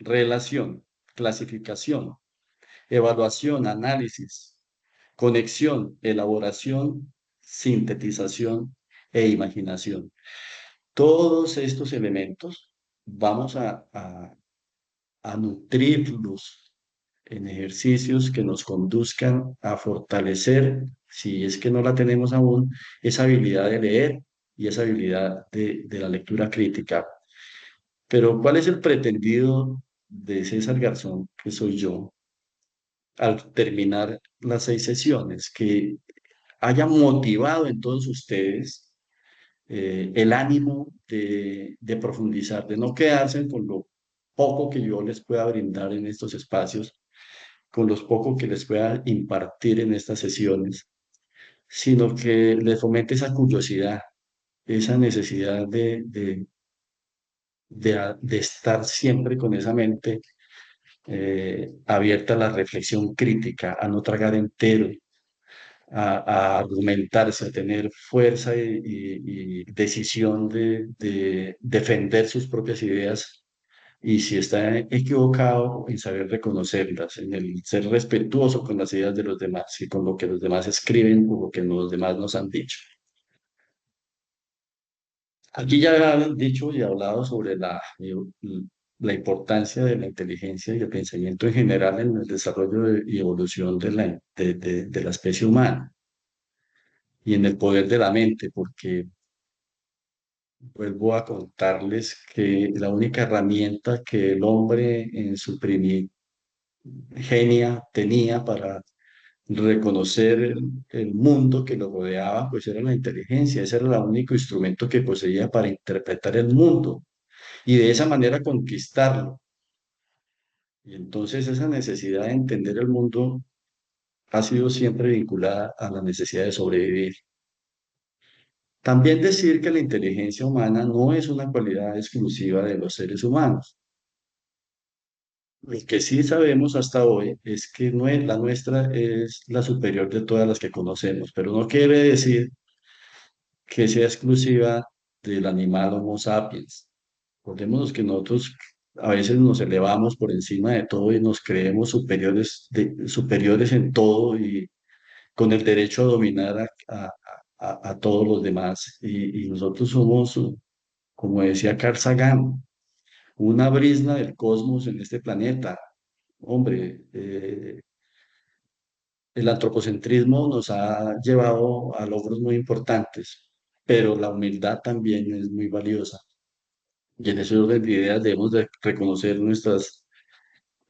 relación, clasificación, evaluación, análisis, conexión, elaboración, sintetización e imaginación. Todos estos elementos vamos a nutrirlos en ejercicios que nos conduzcan a fortalecer, si es que no la tenemos aún, esa habilidad de leer y esa habilidad de la lectura crítica. Pero ¿cuál es el pretendido de César Garzón, que soy yo, al terminar las 6 sesiones? Que haya motivado en todos ustedes el ánimo de profundizar, de no quedarse con lo poco que yo les pueda brindar en estos espacios, con los pocos que les pueda impartir en estas sesiones, sino que les fomente esa curiosidad, esa necesidad de estar siempre con esa mente abierta a la reflexión crítica, a no tragar entero, a argumentarse, a tener fuerza y decisión de defender sus propias ideas y si está equivocado, en saber reconocerlas, en el ser respetuoso con las ideas de los demás y con lo que los demás escriben o lo que los demás nos han dicho. Aquí ya han dicho y hablado sobre la importancia de la inteligencia y el pensamiento en general en el desarrollo y evolución de la especie humana y en el poder de la mente, porque vuelvo a contarles que la única herramienta que el hombre en su primigenia tenía para reconocer el mundo que lo rodeaba, pues era la inteligencia, ese era el único instrumento que poseía para interpretar el mundo. y de esa manera conquistarlo. Y entonces esa necesidad de entender el mundo ha sido siempre vinculada a la necesidad de sobrevivir. También decir que la inteligencia humana no es una cualidad exclusiva de los seres humanos. Lo que sí sabemos hasta hoy es que la nuestra es la superior de todas las que conocemos, pero no quiere decir que sea exclusiva del animal Homo sapiens. Acordémonos que nosotros a veces nos elevamos por encima de todo y nos creemos superiores en todo y con el derecho a dominar a todos los demás. Y nosotros somos, como decía Carl Sagan, una brizna del cosmos en este planeta. Hombre, el antropocentrismo nos ha llevado a logros muy importantes, pero la humildad también es muy valiosa. Y en ese orden de ideas debemos de reconocer nuestras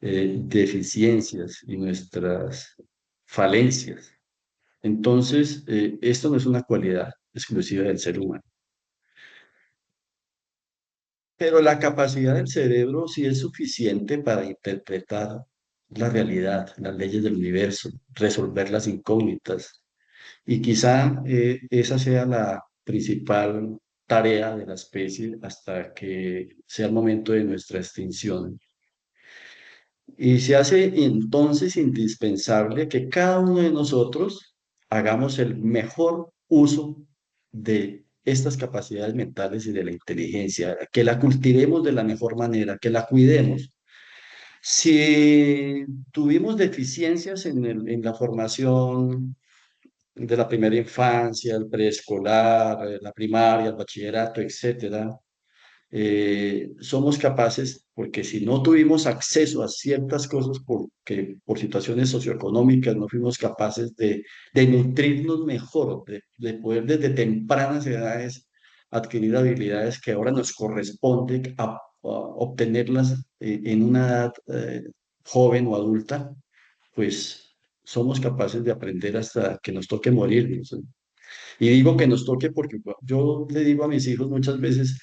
deficiencias y nuestras falencias. Entonces, esto no es una cualidad exclusiva del ser humano. Pero la capacidad del cerebro sí es suficiente para interpretar la realidad, las leyes del universo, resolver las incógnitas. Y quizá esa sea la principal tarea de la especie hasta que sea el momento de nuestra extinción. Y se hace entonces indispensable que cada uno de nosotros hagamos el mejor uso de estas capacidades mentales y de la inteligencia, que la cultivemos de la mejor manera, que la cuidemos. Si tuvimos deficiencias en la formación de la primera infancia, el preescolar, la primaria, el bachillerato, etcétera, somos capaces, porque si no tuvimos acceso a ciertas cosas porque por situaciones socioeconómicas no fuimos capaces de nutrirnos mejor, de poder desde tempranas edades adquirir habilidades que ahora nos corresponde a obtenerlas en una edad joven o adulta, pues somos capaces de aprender hasta que nos toque morirnos. Y digo que nos toque porque yo le digo a mis hijos muchas veces,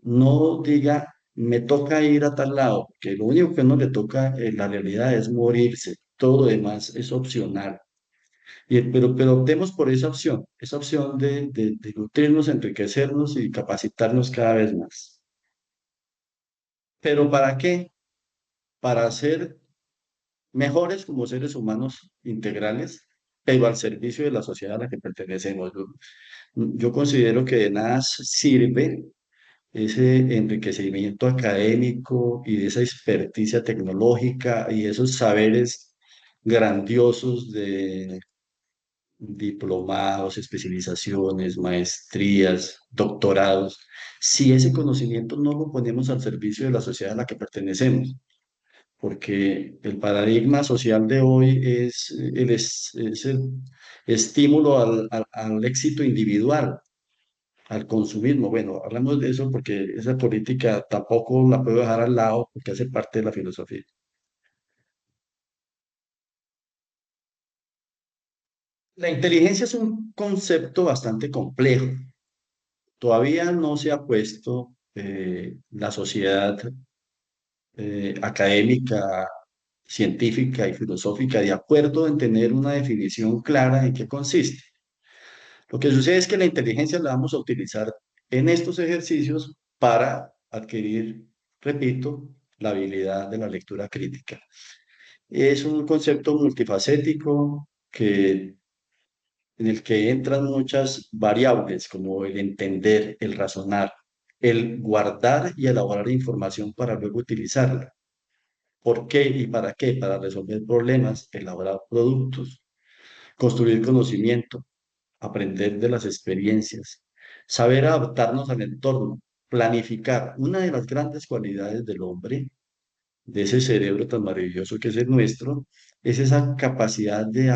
no diga, me toca ir a tal lado, que lo único que no le toca en la realidad es morirse, todo lo demás es opcional. Pero optemos por esa opción de nutrirnos, enriquecernos y capacitarnos cada vez más. ¿Pero para qué? Para ser mejores como seres humanos integrales, pero al servicio de la sociedad a la que pertenecemos. Yo considero que de nada sirve ese enriquecimiento académico y de esa experticia tecnológica y esos saberes grandiosos de diplomados, especializaciones, maestrías, doctorados, si ese conocimiento no lo ponemos al servicio de la sociedad a la que pertenecemos, porque el paradigma social de hoy es el estímulo al éxito individual, al consumismo. Bueno, hablamos de eso porque esa política tampoco la puedo dejar al lado porque hace parte de la filosofía. La inteligencia es un concepto bastante complejo. Todavía no se ha puesto la sociedad académica, científica y filosófica de acuerdo en tener una definición clara en qué consiste. Lo que sucede es que la inteligencia la vamos a utilizar en estos ejercicios para adquirir, repito, la habilidad de la lectura crítica. Es un concepto multifacético en el que entran muchas variables como el entender, el razonar, el guardar y elaborar información para luego utilizarla. ¿Por qué y para qué? Para resolver problemas, elaborar productos, construir conocimiento, aprender de las experiencias, saber adaptarnos al entorno, planificar. Una de las grandes cualidades del hombre, de ese cerebro tan maravilloso que es el nuestro, es esa capacidad de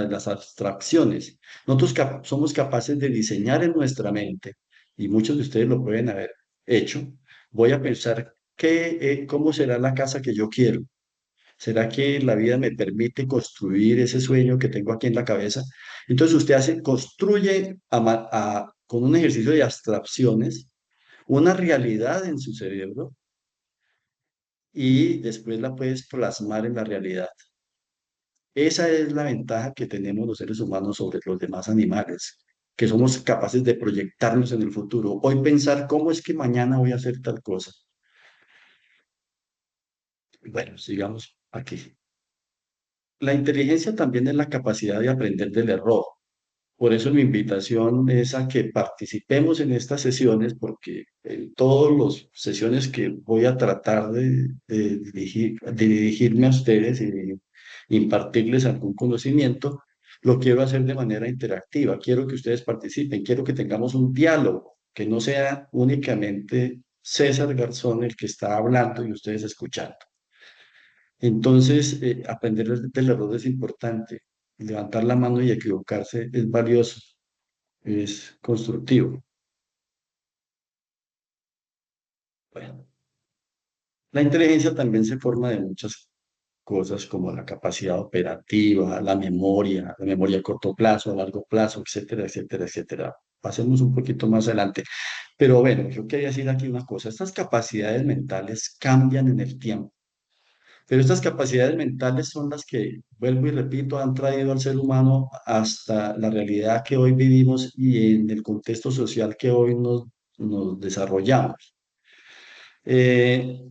las abstracciones. Nosotros somos capaces de diseñar en nuestra mente, y muchos de ustedes lo pueden haber hecho. Voy a pensar cómo será la casa que yo quiero. ¿Será que la vida me permite construir ese sueño que tengo aquí en la cabeza? Entonces usted construye con un ejercicio de abstracciones una realidad en su cerebro y después la puedes plasmar en la realidad. Esa es la ventaja que tenemos los seres humanos sobre los demás animales, que somos capaces de proyectarnos en el futuro. Hoy pensar cómo es que mañana voy a hacer tal cosa. Bueno, sigamos aquí. La inteligencia también es la capacidad de aprender del error. Por eso mi invitación es a que participemos en estas sesiones, porque en todas las sesiones que voy a tratar de dirigirme a ustedes y impartirles algún conocimiento, lo quiero hacer de manera interactiva. Quiero que ustedes participen, quiero que tengamos un diálogo, que no sea únicamente César Garzón el que está hablando y ustedes escuchando. Entonces, aprender del error es importante. Levantar la mano y equivocarse es valioso, es constructivo. Bueno, la inteligencia también se forma de muchas cosas como la capacidad operativa, la memoria a corto plazo, a largo plazo, etcétera, etcétera, etcétera. Pasemos un poquito más adelante. Pero bueno, yo quería decir aquí una cosa. Estas capacidades mentales cambian en el tiempo. Pero estas capacidades mentales son las que, vuelvo y repito, han traído al ser humano hasta la realidad que hoy vivimos y en el contexto social que hoy nos desarrollamos. Eh,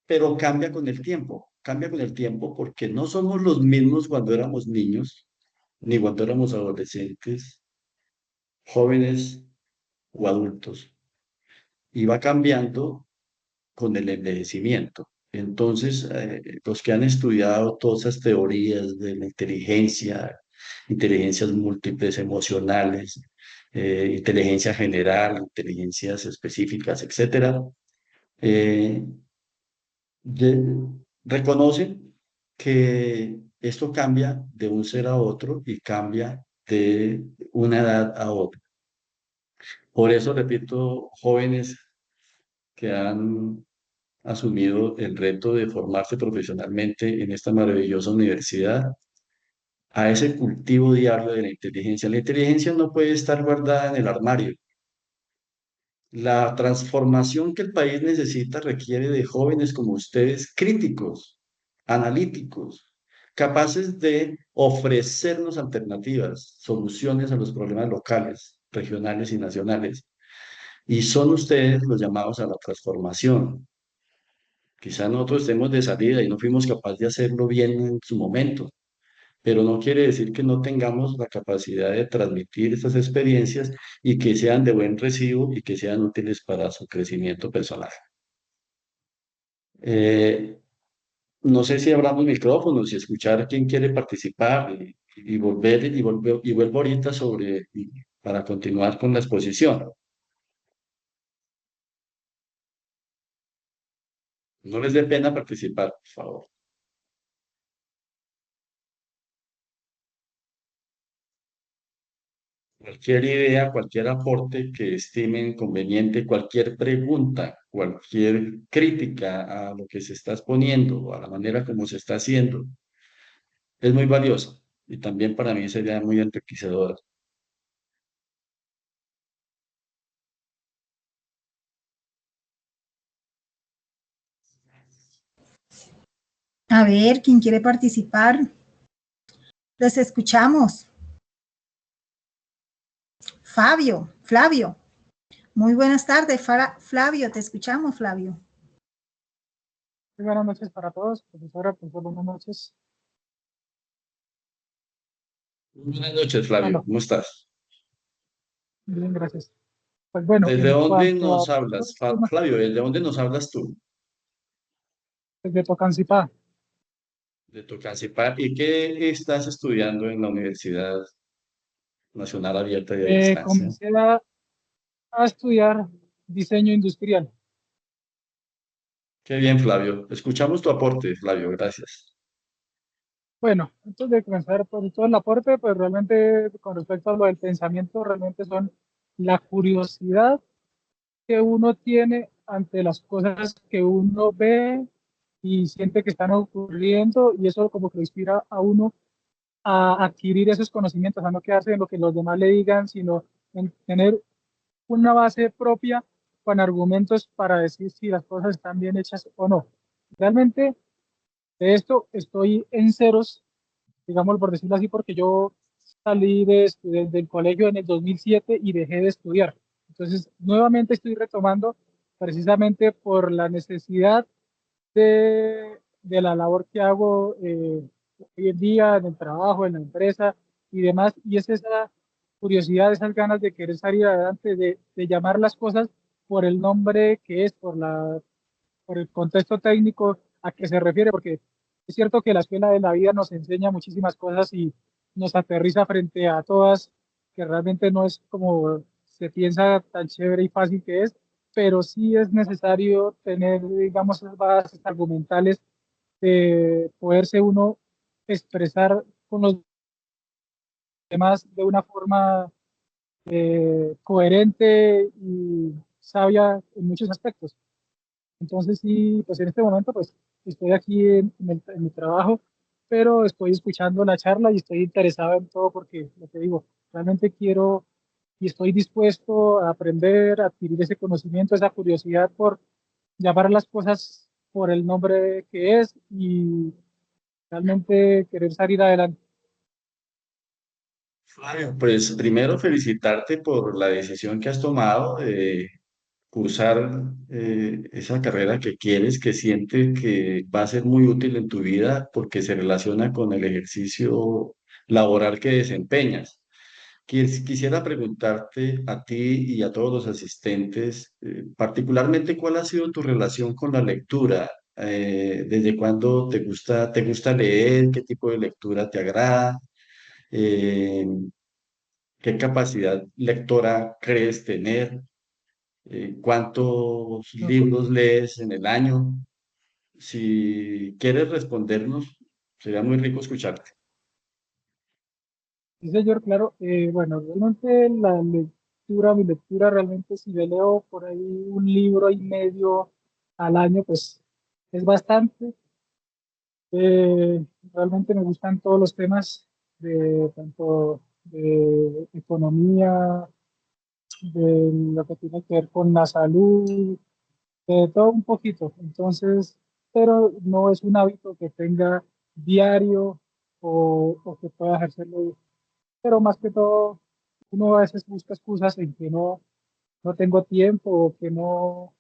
pero cambia con el tiempo porque no somos los mismos cuando éramos niños, ni cuando éramos adolescentes, jóvenes o adultos. Y va cambiando con el envejecimiento. Entonces, los que han estudiado todas esas teorías de la inteligencia, inteligencias múltiples emocionales, inteligencia general, inteligencias específicas, etcétera, eh, reconocen que esto cambia de un ser a otro y cambia de una edad a otra. Por eso, repito, jóvenes que han asumido el reto de formarse profesionalmente en esta maravillosa universidad, a ese cultivo diario de la inteligencia. La inteligencia no puede estar guardada en el armario. La transformación que el país necesita requiere de jóvenes como ustedes, críticos, analíticos, capaces de ofrecernos alternativas, soluciones a los problemas locales, regionales y nacionales. Y son ustedes los llamados a la transformación. Quizá nosotros estemos de salida y no fuimos capaces de hacerlo bien en su momento, pero no quiere decir que no tengamos la capacidad de transmitir estas experiencias y que sean de buen recibo y que sean útiles para su crecimiento personal. Eh, no sé si abramos micrófonos y escuchar quién quiere participar y vuelvo ahorita para continuar con la exposición. No les dé pena participar, por favor. Cualquier idea, cualquier aporte que estimen conveniente, cualquier pregunta, cualquier crítica a lo que se está exponiendo, a la manera como se está haciendo, es muy valiosa y también para mí sería muy enriquecedora. A ver, ¿quién quiere participar? Los escuchamos. Flavio. Muy buenas tardes, Flavio, te escuchamos, Flavio. Muy buenas noches para todos, profesora, buenas noches. Buenas noches, Flavio, ¿cómo estás? Bien, gracias. Pues bueno, ¿Desde dónde nos hablas, Flavio? ¿Desde dónde nos hablas tú? Desde Tocancipá. De Tocancipá. ¿Y qué estás estudiando en la Universidad Nacional Abierta y a Distancia? Comencé a estudiar diseño industrial. Qué bien, Flavio. Escuchamos tu aporte, Flavio, gracias. Bueno, antes de comenzar por todo el aporte, pues realmente con respecto a lo del pensamiento, realmente son la curiosidad que uno tiene ante las cosas que uno ve y siente que están ocurriendo, y eso como que lo inspira a uno a adquirir esos conocimientos, a no quedarse en lo que los demás le digan, sino en tener una base propia con argumentos para decir si las cosas están bien hechas o no. Realmente de esto estoy en ceros, digamos por decirlo así, porque yo salí del colegio en el 2007 y dejé de estudiar. Entonces, nuevamente estoy retomando precisamente por la necesidad de la labor que hago hoy en día en el trabajo, en la empresa y demás. Y es esa curiosidad, esas ganas de querer salir adelante, de llamar las cosas por el nombre que es, por el contexto técnico a que se refiere, porque es cierto que la escuela de la vida nos enseña muchísimas cosas y nos aterriza frente a todas, que realmente no es como se piensa tan chévere y fácil que es, pero sí es necesario tener, digamos, esas bases argumentales de poderse uno expresar con los demás de una forma coherente y sabia en muchos aspectos. Entonces sí, pues en este momento pues estoy aquí en mi trabajo, pero estoy escuchando la charla y estoy interesado en todo porque, lo que digo, realmente quiero y estoy dispuesto a aprender, a adquirir ese conocimiento, esa curiosidad por llamar las cosas por el nombre que es y realmente querer salir adelante. Flavio, pues primero felicitarte por la decisión que has tomado de cursar esa carrera que quieres, que sientes que va a ser muy útil en tu vida porque se relaciona con el ejercicio laboral que desempeñas. Quisiera preguntarte a ti y a todos los asistentes, particularmente, ¿cuál ha sido tu relación con la lectura? ¿Desde cuándo te gusta leer? ¿Qué tipo de lectura te agrada? Eh, ¿Qué capacidad lectora crees tener? ¿Cuántos libros lees en el año? Si quieres respondernos, sería muy rico escucharte. Sí, señor, claro. Bueno, realmente la lectura, mi lectura realmente si yo leo por ahí un libro y medio al año, pues es bastante. Realmente me gustan todos los temas de tanto de economía, de lo que tiene que ver con la salud, de todo un poquito. Entonces, pero no es un hábito que tenga diario o que pueda ejercerlo, pero más que todo, uno a veces busca excusas en que no tengo tiempo o que no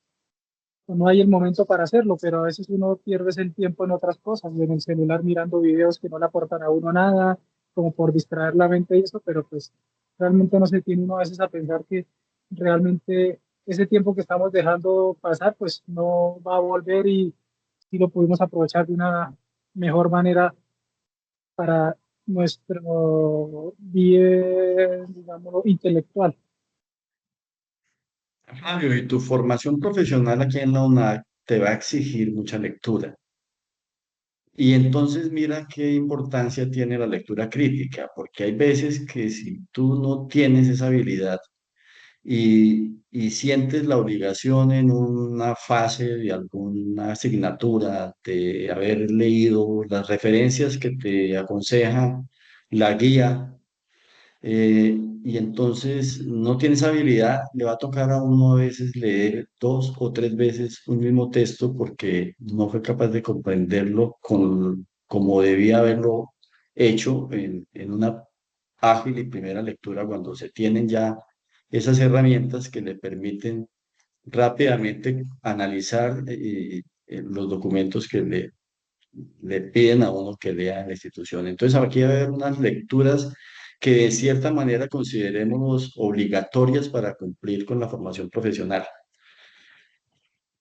hay el momento para hacerlo, pero a veces uno pierde el tiempo en otras cosas, en el celular mirando videos que no le aportan a uno nada, como por distraer la mente y eso, pero pues realmente no se tiene uno a veces a pensar que realmente ese tiempo que estamos dejando pasar, pues no va a volver y si lo pudimos aprovechar de una mejor manera para nuestro bien, digámoslo, intelectual. Flavio, y tu formación profesional aquí en la UNAD te va a exigir mucha lectura. Y entonces mira qué importancia tiene la lectura crítica, porque hay veces que si tú no tienes esa habilidad y sientes la obligación en una fase de alguna asignatura de haber leído las referencias que te aconseja la guía, y entonces no tienes habilidad, le va a tocar a uno a veces leer dos o tres veces un mismo texto porque no fue capaz de comprenderlo como debía haberlo hecho en una ágil y primera lectura cuando se tienen ya esas herramientas que le permiten rápidamente analizar los documentos que le piden a uno que lea en la institución. Entonces, aquí va a haber unas lecturas que de cierta manera consideremos obligatorias para cumplir con la formación profesional.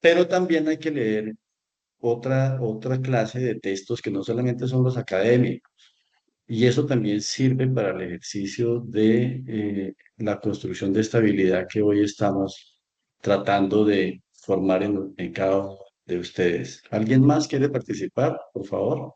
Pero también hay que leer otra clase de textos que no solamente son los académicos, y eso también sirve para el ejercicio de la construcción de estabilidad que hoy estamos tratando de formar en cada uno de ustedes. ¿Alguien más quiere participar, por favor?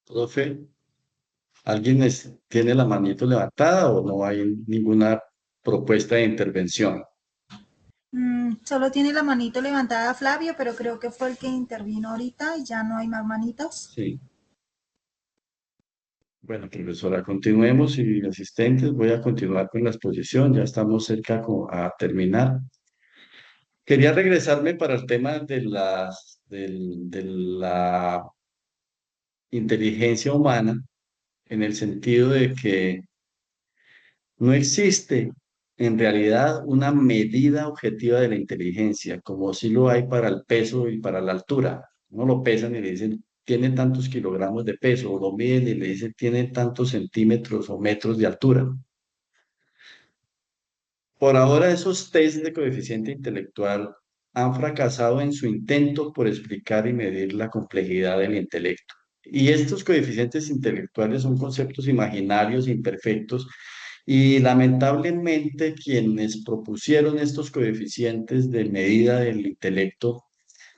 Profe, ¿alguien tiene la manito levantada o no hay ninguna propuesta de intervención? Solo tiene la manito levantada Flavio, pero creo que fue el que intervino ahorita y ya no hay más manitos. Sí. Bueno, profesora, continuemos y asistentes, voy a continuar con la exposición, ya estamos cerca a terminar. Quería regresarme para el tema de la inteligencia humana, en el sentido de que no existe en realidad una medida objetiva de la inteligencia, como sí lo hay para el peso y para la altura. No lo pesan y le dicen, tiene tantos kilogramos de peso, o lo miden y le dicen, tiene tantos centímetros o metros de altura. Por ahora, esos test de coeficiente intelectual han fracasado en su intento por explicar y medir la complejidad del intelecto. Y estos coeficientes intelectuales son conceptos imaginarios, imperfectos, y lamentablemente quienes propusieron estos coeficientes de medida del intelecto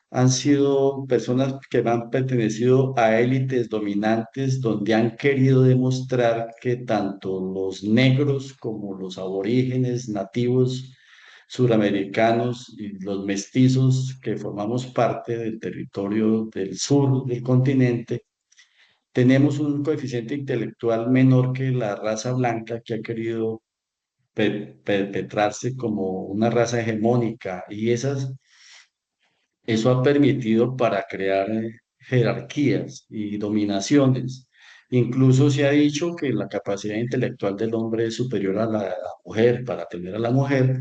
han sido personas que han pertenecido a élites dominantes donde han querido demostrar que tanto los negros como los aborígenes nativos suramericanos y los mestizos que formamos parte del territorio del sur del continente, tenemos un coeficiente intelectual menor que la raza blanca que ha querido perpetrarse como una raza hegemónica y eso ha permitido para crear jerarquías y dominaciones. Incluso se ha dicho que la capacidad intelectual del hombre es superior a la mujer para tener a la mujer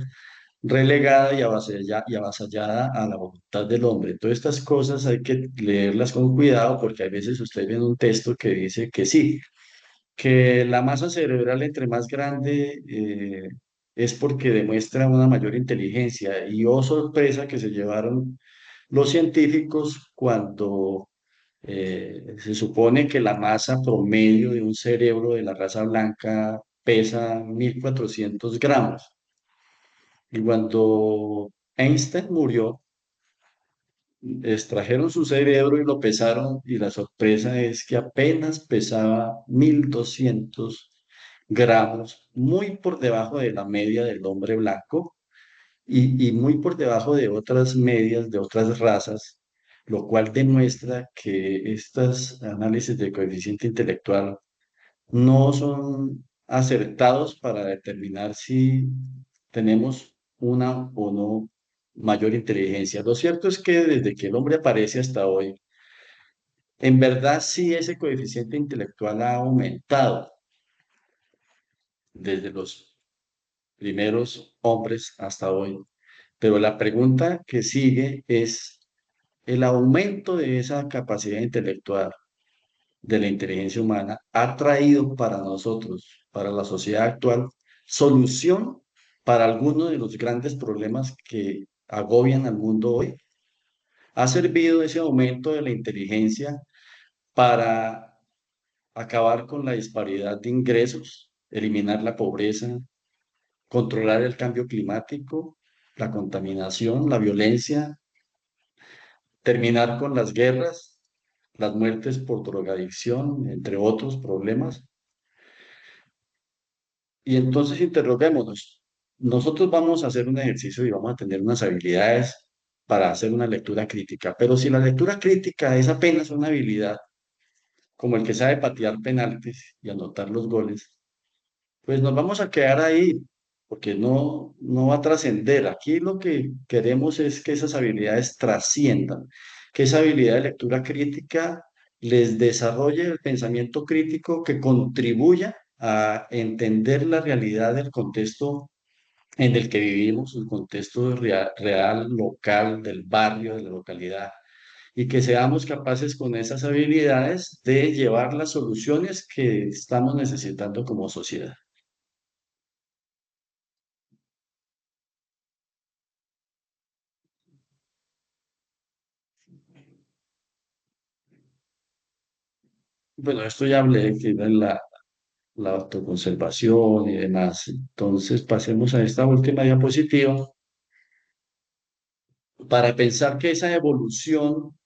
relegada y avasallada a la voluntad del hombre. Todas estas cosas hay que leerlas con cuidado porque a veces usted ve en un texto que dice que sí, que la masa cerebral entre más grande es porque demuestra una mayor inteligencia. Y oh sorpresa que se llevaron los científicos cuando se supone que la masa promedio de un cerebro de la raza blanca pesa 1.400 gramos. Y cuando Einstein murió, extrajeron su cerebro y lo pesaron y la sorpresa es que apenas pesaba 1.200 gramos, muy por debajo de la media del hombre blanco y muy por debajo de otras medias de otras razas, lo cual demuestra que estos análisis de coeficiente intelectual no son acertados para determinar si tenemos una o no mayor inteligencia. Lo cierto es que desde que el hombre aparece hasta hoy, en verdad sí ese coeficiente intelectual ha aumentado desde los primeros hombres hasta hoy. Pero la pregunta que sigue es el aumento de esa capacidad intelectual de la inteligencia humana ha traído para nosotros, para la sociedad actual, solución para algunos de los grandes problemas que agobian al mundo hoy. Ha servido ese aumento de la inteligencia para acabar con la disparidad de ingresos, eliminar la pobreza, controlar el cambio climático, la contaminación, la violencia, terminar con las guerras, las muertes por drogadicción, entre otros problemas. Y entonces interroguémonos. Nosotros vamos a hacer un ejercicio y vamos a tener unas habilidades para hacer una lectura crítica. Pero si la lectura crítica es apenas una habilidad, como el que sabe patear penaltis y anotar los goles, pues nos vamos a quedar ahí, porque no va a trascender. Aquí lo que queremos es que esas habilidades trasciendan, que esa habilidad de lectura crítica les desarrolle el pensamiento crítico que contribuya a entender la realidad del contexto en el que vivimos, el contexto real, local, del barrio, de la localidad, y que seamos capaces con esas habilidades de llevar las soluciones que estamos necesitando como sociedad. Bueno, esto ya hablé, que era la autoconservación y demás. Entonces, pasemos a esta última diapositiva para pensar que esa evolución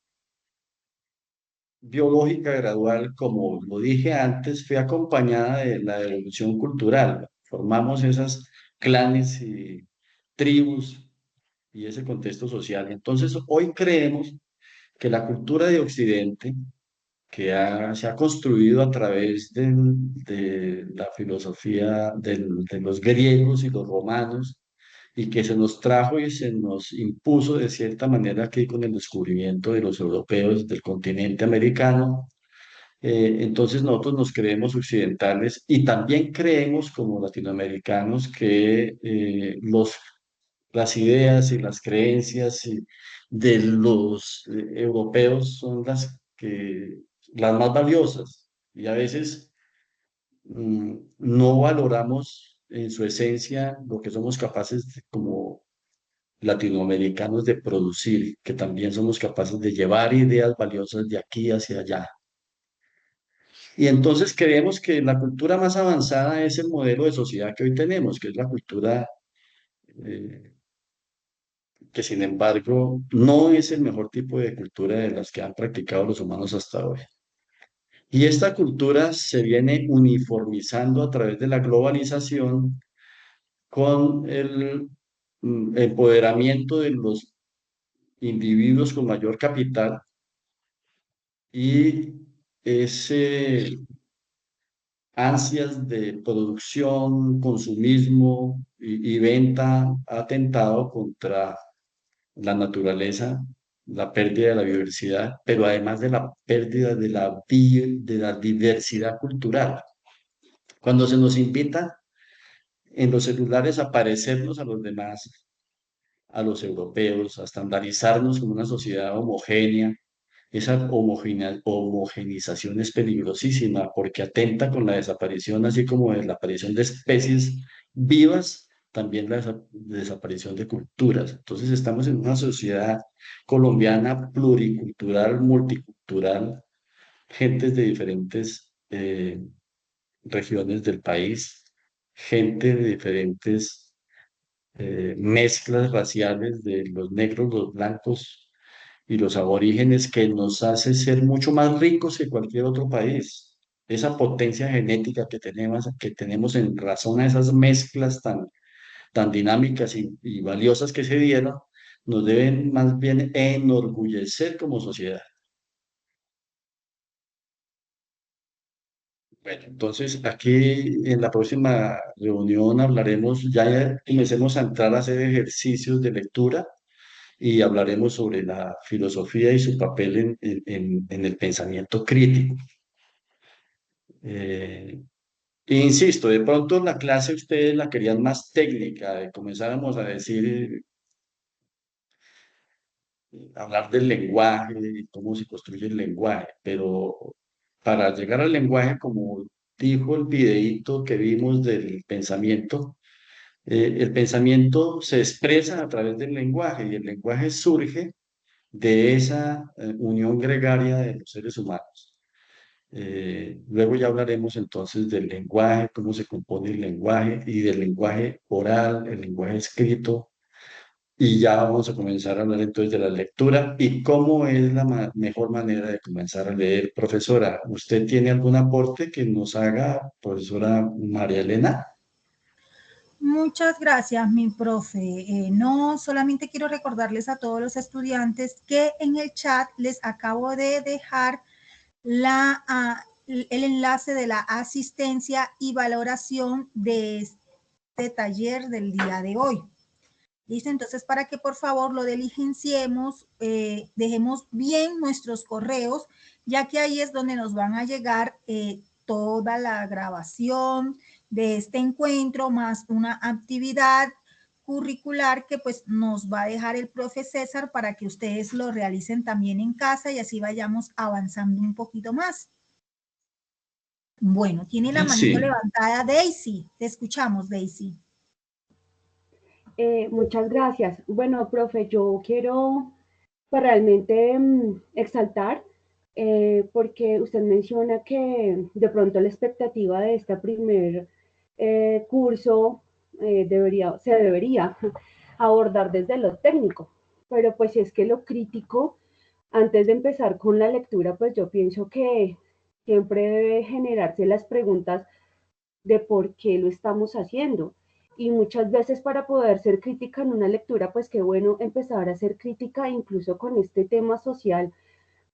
biológica gradual, como lo dije antes, fue acompañada de la evolución cultural. Formamos esas clanes y tribus y ese contexto social. Entonces, hoy creemos que la cultura de Occidente, se ha construido a través de la filosofía de los griegos y los romanos, y que se nos trajo y se nos impuso de cierta manera aquí con el descubrimiento de los europeos del continente americano. Entonces nosotros nos creemos occidentales y también creemos como latinoamericanos que las ideas y las creencias de los europeos son las más valiosas, y a veces no valoramos en su esencia lo que somos capaces como latinoamericanos de producir, que también somos capaces de llevar ideas valiosas de aquí hacia allá. Y entonces creemos que la cultura más avanzada es el modelo de sociedad que hoy tenemos, que es la cultura eh, que sin embargo no es el mejor tipo de cultura de las que han practicado los humanos hasta hoy. Y esta cultura se viene uniformizando a través de la globalización con el empoderamiento de los individuos con mayor capital, y ese ansias de producción, consumismo y venta ha atentado contra la naturaleza, la pérdida de la biodiversidad, pero además de la pérdida de la diversidad cultural. Cuando se nos invita en los celulares a parecernos a los demás, a los europeos, a estandarizarnos como una sociedad homogénea, esa homogenización es peligrosísima porque atenta con la desaparición, así como de la aparición de especies vivas, también la desaparición de culturas. Entonces estamos en una sociedad colombiana pluricultural, multicultural, gentes de diferentes regiones del país, gente de diferentes mezclas raciales de los negros, los blancos y los aborígenes, que nos hace ser mucho más ricos que cualquier otro país. Esa potencia genética que tenemos en razón a esas mezclas tan dinámicas y valiosas que se dieron, nos deben más bien enorgullecer como sociedad. Bueno, entonces aquí en la próxima reunión hablaremos, ya comencemos a entrar a hacer ejercicios de lectura y hablaremos sobre la filosofía y su papel en el pensamiento crítico. Insisto, de pronto la clase ustedes la querían más técnica, de comenzáramos a decir, hablar del lenguaje y cómo se construye el lenguaje, pero para llegar al lenguaje, como dijo el videíto que vimos del pensamiento, el pensamiento se expresa a través del lenguaje, y el lenguaje surge de esa unión gregaria de los seres humanos. Luego ya hablaremos entonces del lenguaje, cómo se compone el lenguaje, y del lenguaje oral, el lenguaje escrito, y ya vamos a comenzar a hablar entonces de la lectura y cómo es la mejor manera de comenzar a leer. Profesora, ¿usted tiene algún aporte que nos haga, profesora María Elena? Muchas gracias, mi profe. No, solamente quiero recordarles a todos los estudiantes que en el chat les acabo de dejar el enlace de la asistencia y valoración de este taller del día de hoy. ¿Listo? Entonces, para que por favor lo diligenciemos, dejemos bien nuestros correos, ya que ahí es donde nos van a llegar toda la grabación de este encuentro, más una actividad curricular que pues nos va a dejar el profe César para que ustedes lo realicen también en casa y así vayamos avanzando un poquito más. Bueno, tiene la manito levantada Daisy. Te escuchamos, Daisy. Muchas gracias. Bueno, profe, yo quiero pues, realmente exaltar, porque usted menciona que de pronto la expectativa de este primer curso se debería abordar desde lo técnico, pero pues es que lo crítico Antes de empezar con la lectura, pues yo pienso que siempre debe generarse las preguntas de por qué lo estamos haciendo. Y muchas veces para poder ser crítica en una lectura, pues qué bueno empezar a ser crítica incluso con este tema social,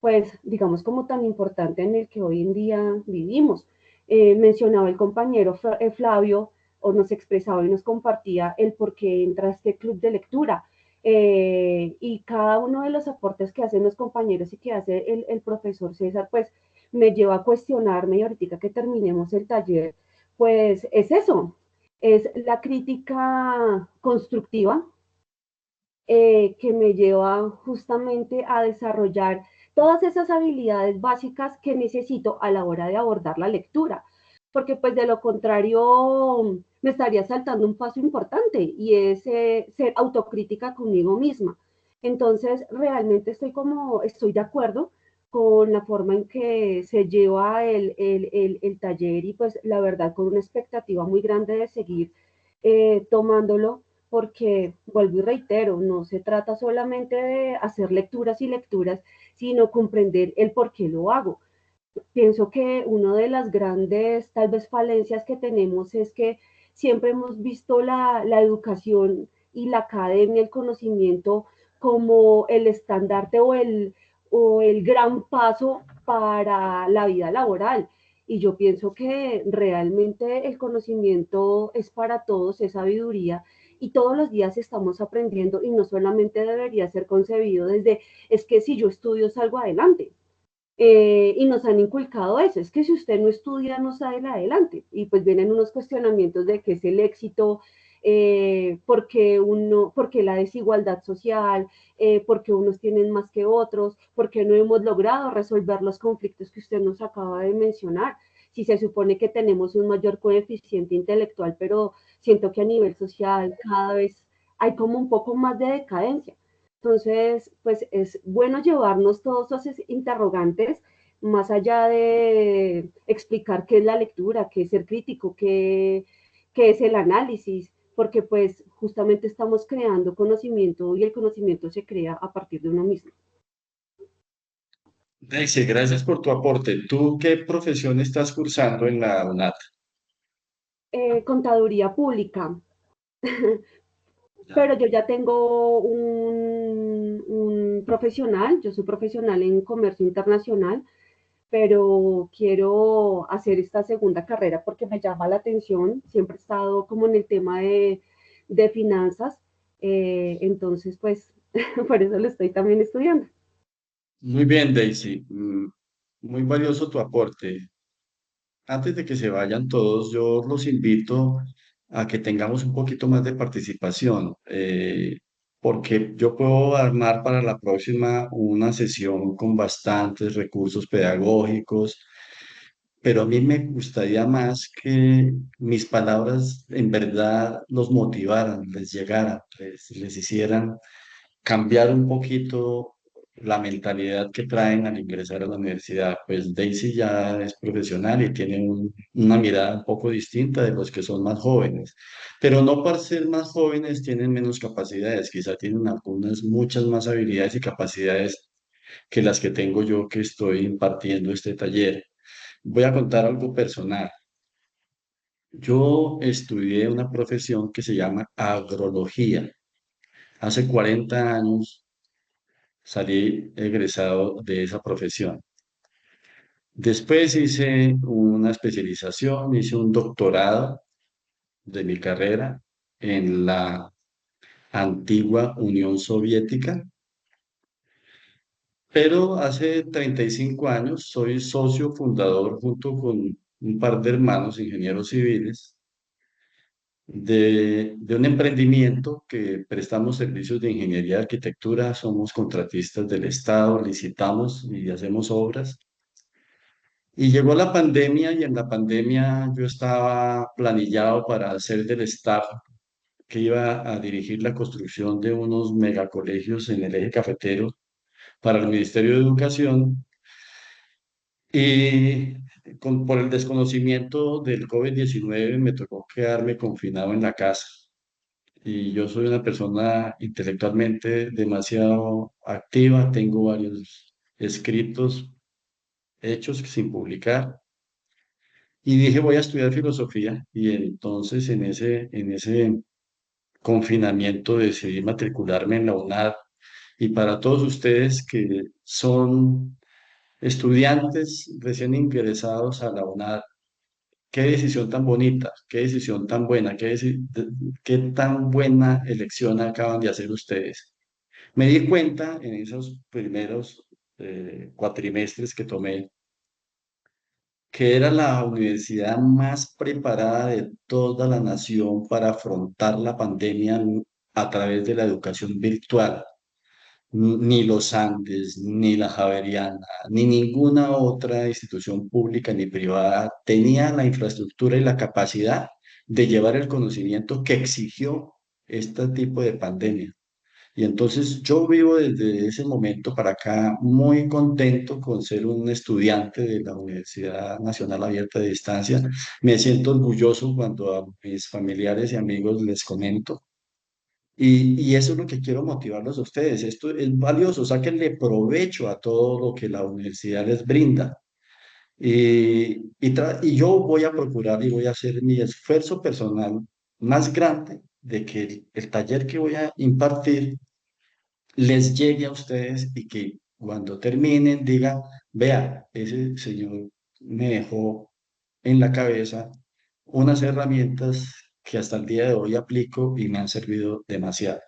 pues digamos como tan importante en el que hoy en día vivimos. Mencionaba el compañero Flavio, o nos expresaba y nos compartía el por qué entra a este club de lectura. Y cada uno de los aportes que hacen los compañeros y que hace el profesor César, pues me lleva a cuestionarme y ahorita que terminemos el taller, pues es eso, es la crítica constructiva que me lleva justamente a desarrollar todas esas habilidades básicas que necesito a la hora de abordar la lectura, porque pues de lo contrario me estaría saltando un paso importante y es ser autocrítica conmigo misma. Entonces realmente estoy de acuerdo con la forma en que se lleva el taller y pues la verdad con una expectativa muy grande de seguir tomándolo porque, vuelvo y reitero, no se trata solamente de hacer lecturas y lecturas, sino comprender el por qué lo hago. Pienso que una de las grandes, tal vez, falencias que tenemos es que siempre hemos visto la educación y la academia, el conocimiento, como el estandarte o el gran paso para la vida laboral. Y yo pienso que realmente el conocimiento es para todos, es sabiduría, y todos los días estamos aprendiendo y no solamente debería ser concebido desde, es que si yo estudio salgo adelante. Y nos han inculcado eso, es que si usted no estudia no sale adelante. Y pues vienen unos cuestionamientos de qué es el éxito, porque la desigualdad social, porque unos tienen más que otros, porque no hemos logrado resolver los conflictos que usted nos acaba de mencionar. Si se supone que tenemos un mayor coeficiente intelectual, pero siento que a nivel social cada vez hay como un poco más de decadencia. Entonces, pues es bueno llevarnos todos esos interrogantes, más allá de explicar qué es la lectura, qué es ser crítico, qué es el análisis, porque pues justamente estamos creando conocimiento y el conocimiento se crea a partir de uno mismo. Daisy, gracias por tu aporte. ¿Tú qué profesión estás cursando en la UNAT? Contaduría pública, Ya. pero yo ya tengo un profesional, yo soy profesional en comercio internacional, pero quiero hacer esta segunda carrera porque me llama la atención, siempre he estado como en el tema de finanzas, entonces pues por eso lo estoy también estudiando. Muy bien, Daisy. Muy valioso tu aporte. Antes de que se vayan todos, yo los invito a que tengamos un poquito más de participación, porque yo puedo armar para la próxima una sesión con bastantes recursos pedagógicos, pero a mí me gustaría más que mis palabras en verdad los motivaran, les llegaran, les hicieran cambiar un poquito la mentalidad que traen al ingresar a la universidad. Pues Daisy ya es profesional y tiene una mirada un poco distinta de los que son más jóvenes, pero no por ser más jóvenes tienen menos capacidades, quizá tienen algunas, muchas más habilidades y capacidades que las que tengo yo que estoy impartiendo este taller. Voy a contar algo personal. Yo estudié una profesión que se llama agrología. Hace 40 años salí egresado de esa profesión. Después hice una especialización, hice un doctorado de mi carrera en la antigua Unión Soviética, pero hace 35 años soy socio fundador junto con un par de hermanos ingenieros civiles de un emprendimiento que prestamos servicios de ingeniería y arquitectura, somos contratistas del Estado, licitamos y hacemos obras. Y llegó la pandemia y en la pandemia yo estaba planillado para ser del staff que iba a dirigir la construcción de unos megacolegios en el eje cafetero para el Ministerio de Educación y por el desconocimiento del COVID-19 me tocó quedarme confinado en la casa. Y yo soy una persona intelectualmente demasiado activa, tengo varios escritos hechos sin publicar. Y dije, voy a estudiar filosofía. Y entonces en ese confinamiento decidí matricularme en la UNAD. Y para todos ustedes que son estudiantes recién ingresados a la UNAD, qué decisión tan bonita, qué decisión tan buena, qué tan buena elección acaban de hacer ustedes. Me di cuenta en esos primeros cuatrimestres que tomé que era la universidad más preparada de toda la nación para afrontar la pandemia a través de la educación virtual. Ni los Andes, ni la Javeriana, ni ninguna otra institución pública ni privada tenía la infraestructura y la capacidad de llevar el conocimiento que exigió este tipo de pandemia. Y entonces yo vivo desde ese momento para acá muy contento con ser un estudiante de la Universidad Nacional Abierta de Distancia. Me siento orgulloso cuando a mis familiares y amigos les comento. Y eso es lo que quiero motivarlos a ustedes. Esto es valioso, sáquenle provecho a todo lo que la universidad les brinda. Y yo voy a procurar y voy a hacer mi esfuerzo personal más grande de que el taller que voy a impartir les llegue a ustedes y que cuando terminen digan, vea, ese señor me dejó en la cabeza unas herramientas que hasta el día de hoy aplico y me han servido demasiado.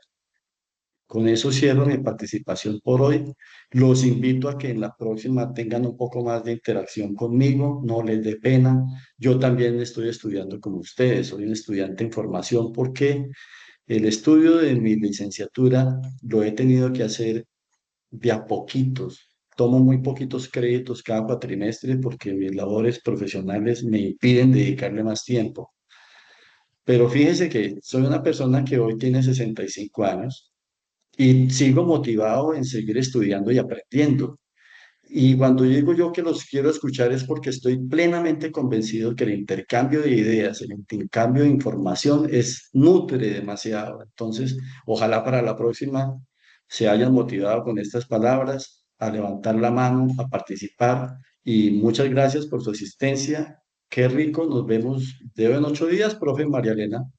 Con eso cierro mi participación por hoy. Los invito a que en la próxima tengan un poco más de interacción conmigo, no les dé pena. Yo también estoy estudiando como ustedes, soy un estudiante en formación porque el estudio de mi licenciatura lo he tenido que hacer de a poquitos. Tomo muy poquitos créditos cada cuatrimestre porque mis labores profesionales me impiden dedicarle más tiempo. Pero fíjese que soy una persona que hoy tiene 65 años y sigo motivado en seguir estudiando y aprendiendo. Y cuando digo yo que los quiero escuchar es porque estoy plenamente convencido que el intercambio de ideas, el intercambio de información nutre demasiado. Entonces, ojalá para la próxima se hayan motivado con estas palabras, a levantar la mano, a participar. Y muchas gracias por su asistencia. Qué rico, nos vemos de en 8 días, profe María Elena.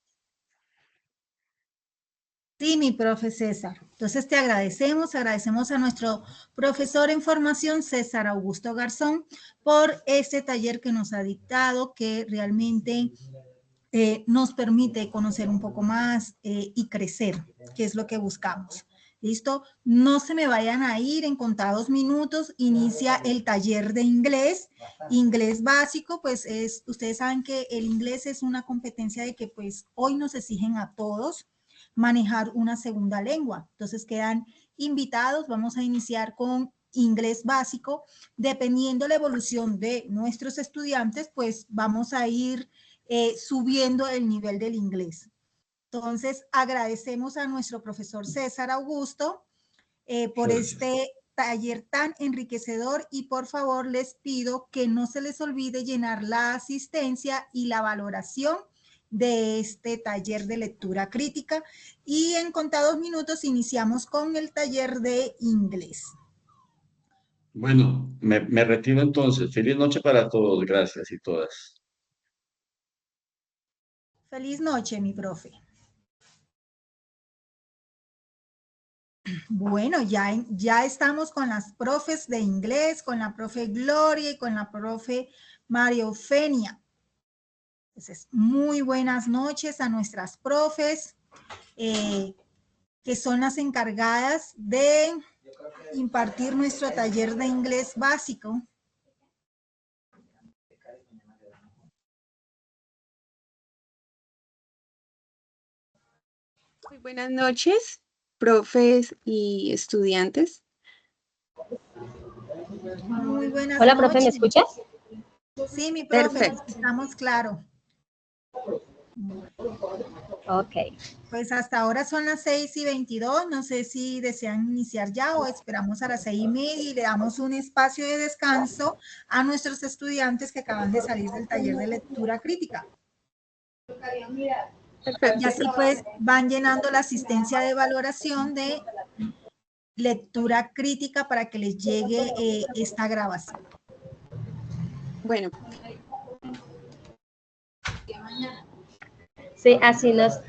Sí, mi profe César. Entonces te agradecemos a nuestro profesor en formación, César Augusto Garzón, por este taller que nos ha dictado, que realmente nos permite conocer un poco más y crecer, que es lo que buscamos. ¿Listo? No se me vayan a ir, en contados minutos inicia el taller de inglés básico, pues ustedes saben que el inglés es una competencia de que pues hoy nos exigen a todos manejar una segunda lengua. Entonces quedan invitados, vamos a iniciar con inglés básico. Dependiendo la evolución de nuestros estudiantes, pues vamos a ir subiendo el nivel del inglés. Entonces, agradecemos a nuestro profesor César Augusto por este taller tan enriquecedor y por favor les pido que no se les olvide llenar la asistencia y la valoración de este taller de lectura crítica y en contados minutos iniciamos con el taller de inglés. Bueno, me retiro entonces. Feliz noche para todos. Gracias y todas. Feliz noche, mi profe. Bueno, ya estamos con las profes de inglés, con la profe Gloria y con la profe María Eufenia. Entonces, muy buenas noches a nuestras profes, que son las encargadas de impartir nuestro taller de inglés básico. Muy buenas noches, profes y estudiantes. Muy buenas Hola, noches. profe, ¿me escuchas? Sí, mi profe, Perfecto. estamos claro. Ok. Pues hasta ahora son las 6:22. No sé si desean iniciar ya o esperamos a las 6:30 y le damos un espacio de descanso a nuestros estudiantes que acaban de salir del taller de lectura crítica. Perfecto. Y así pues van llenando la asistencia de valoración de lectura crítica para que les llegue esta grabación. Bueno, Sí, así nos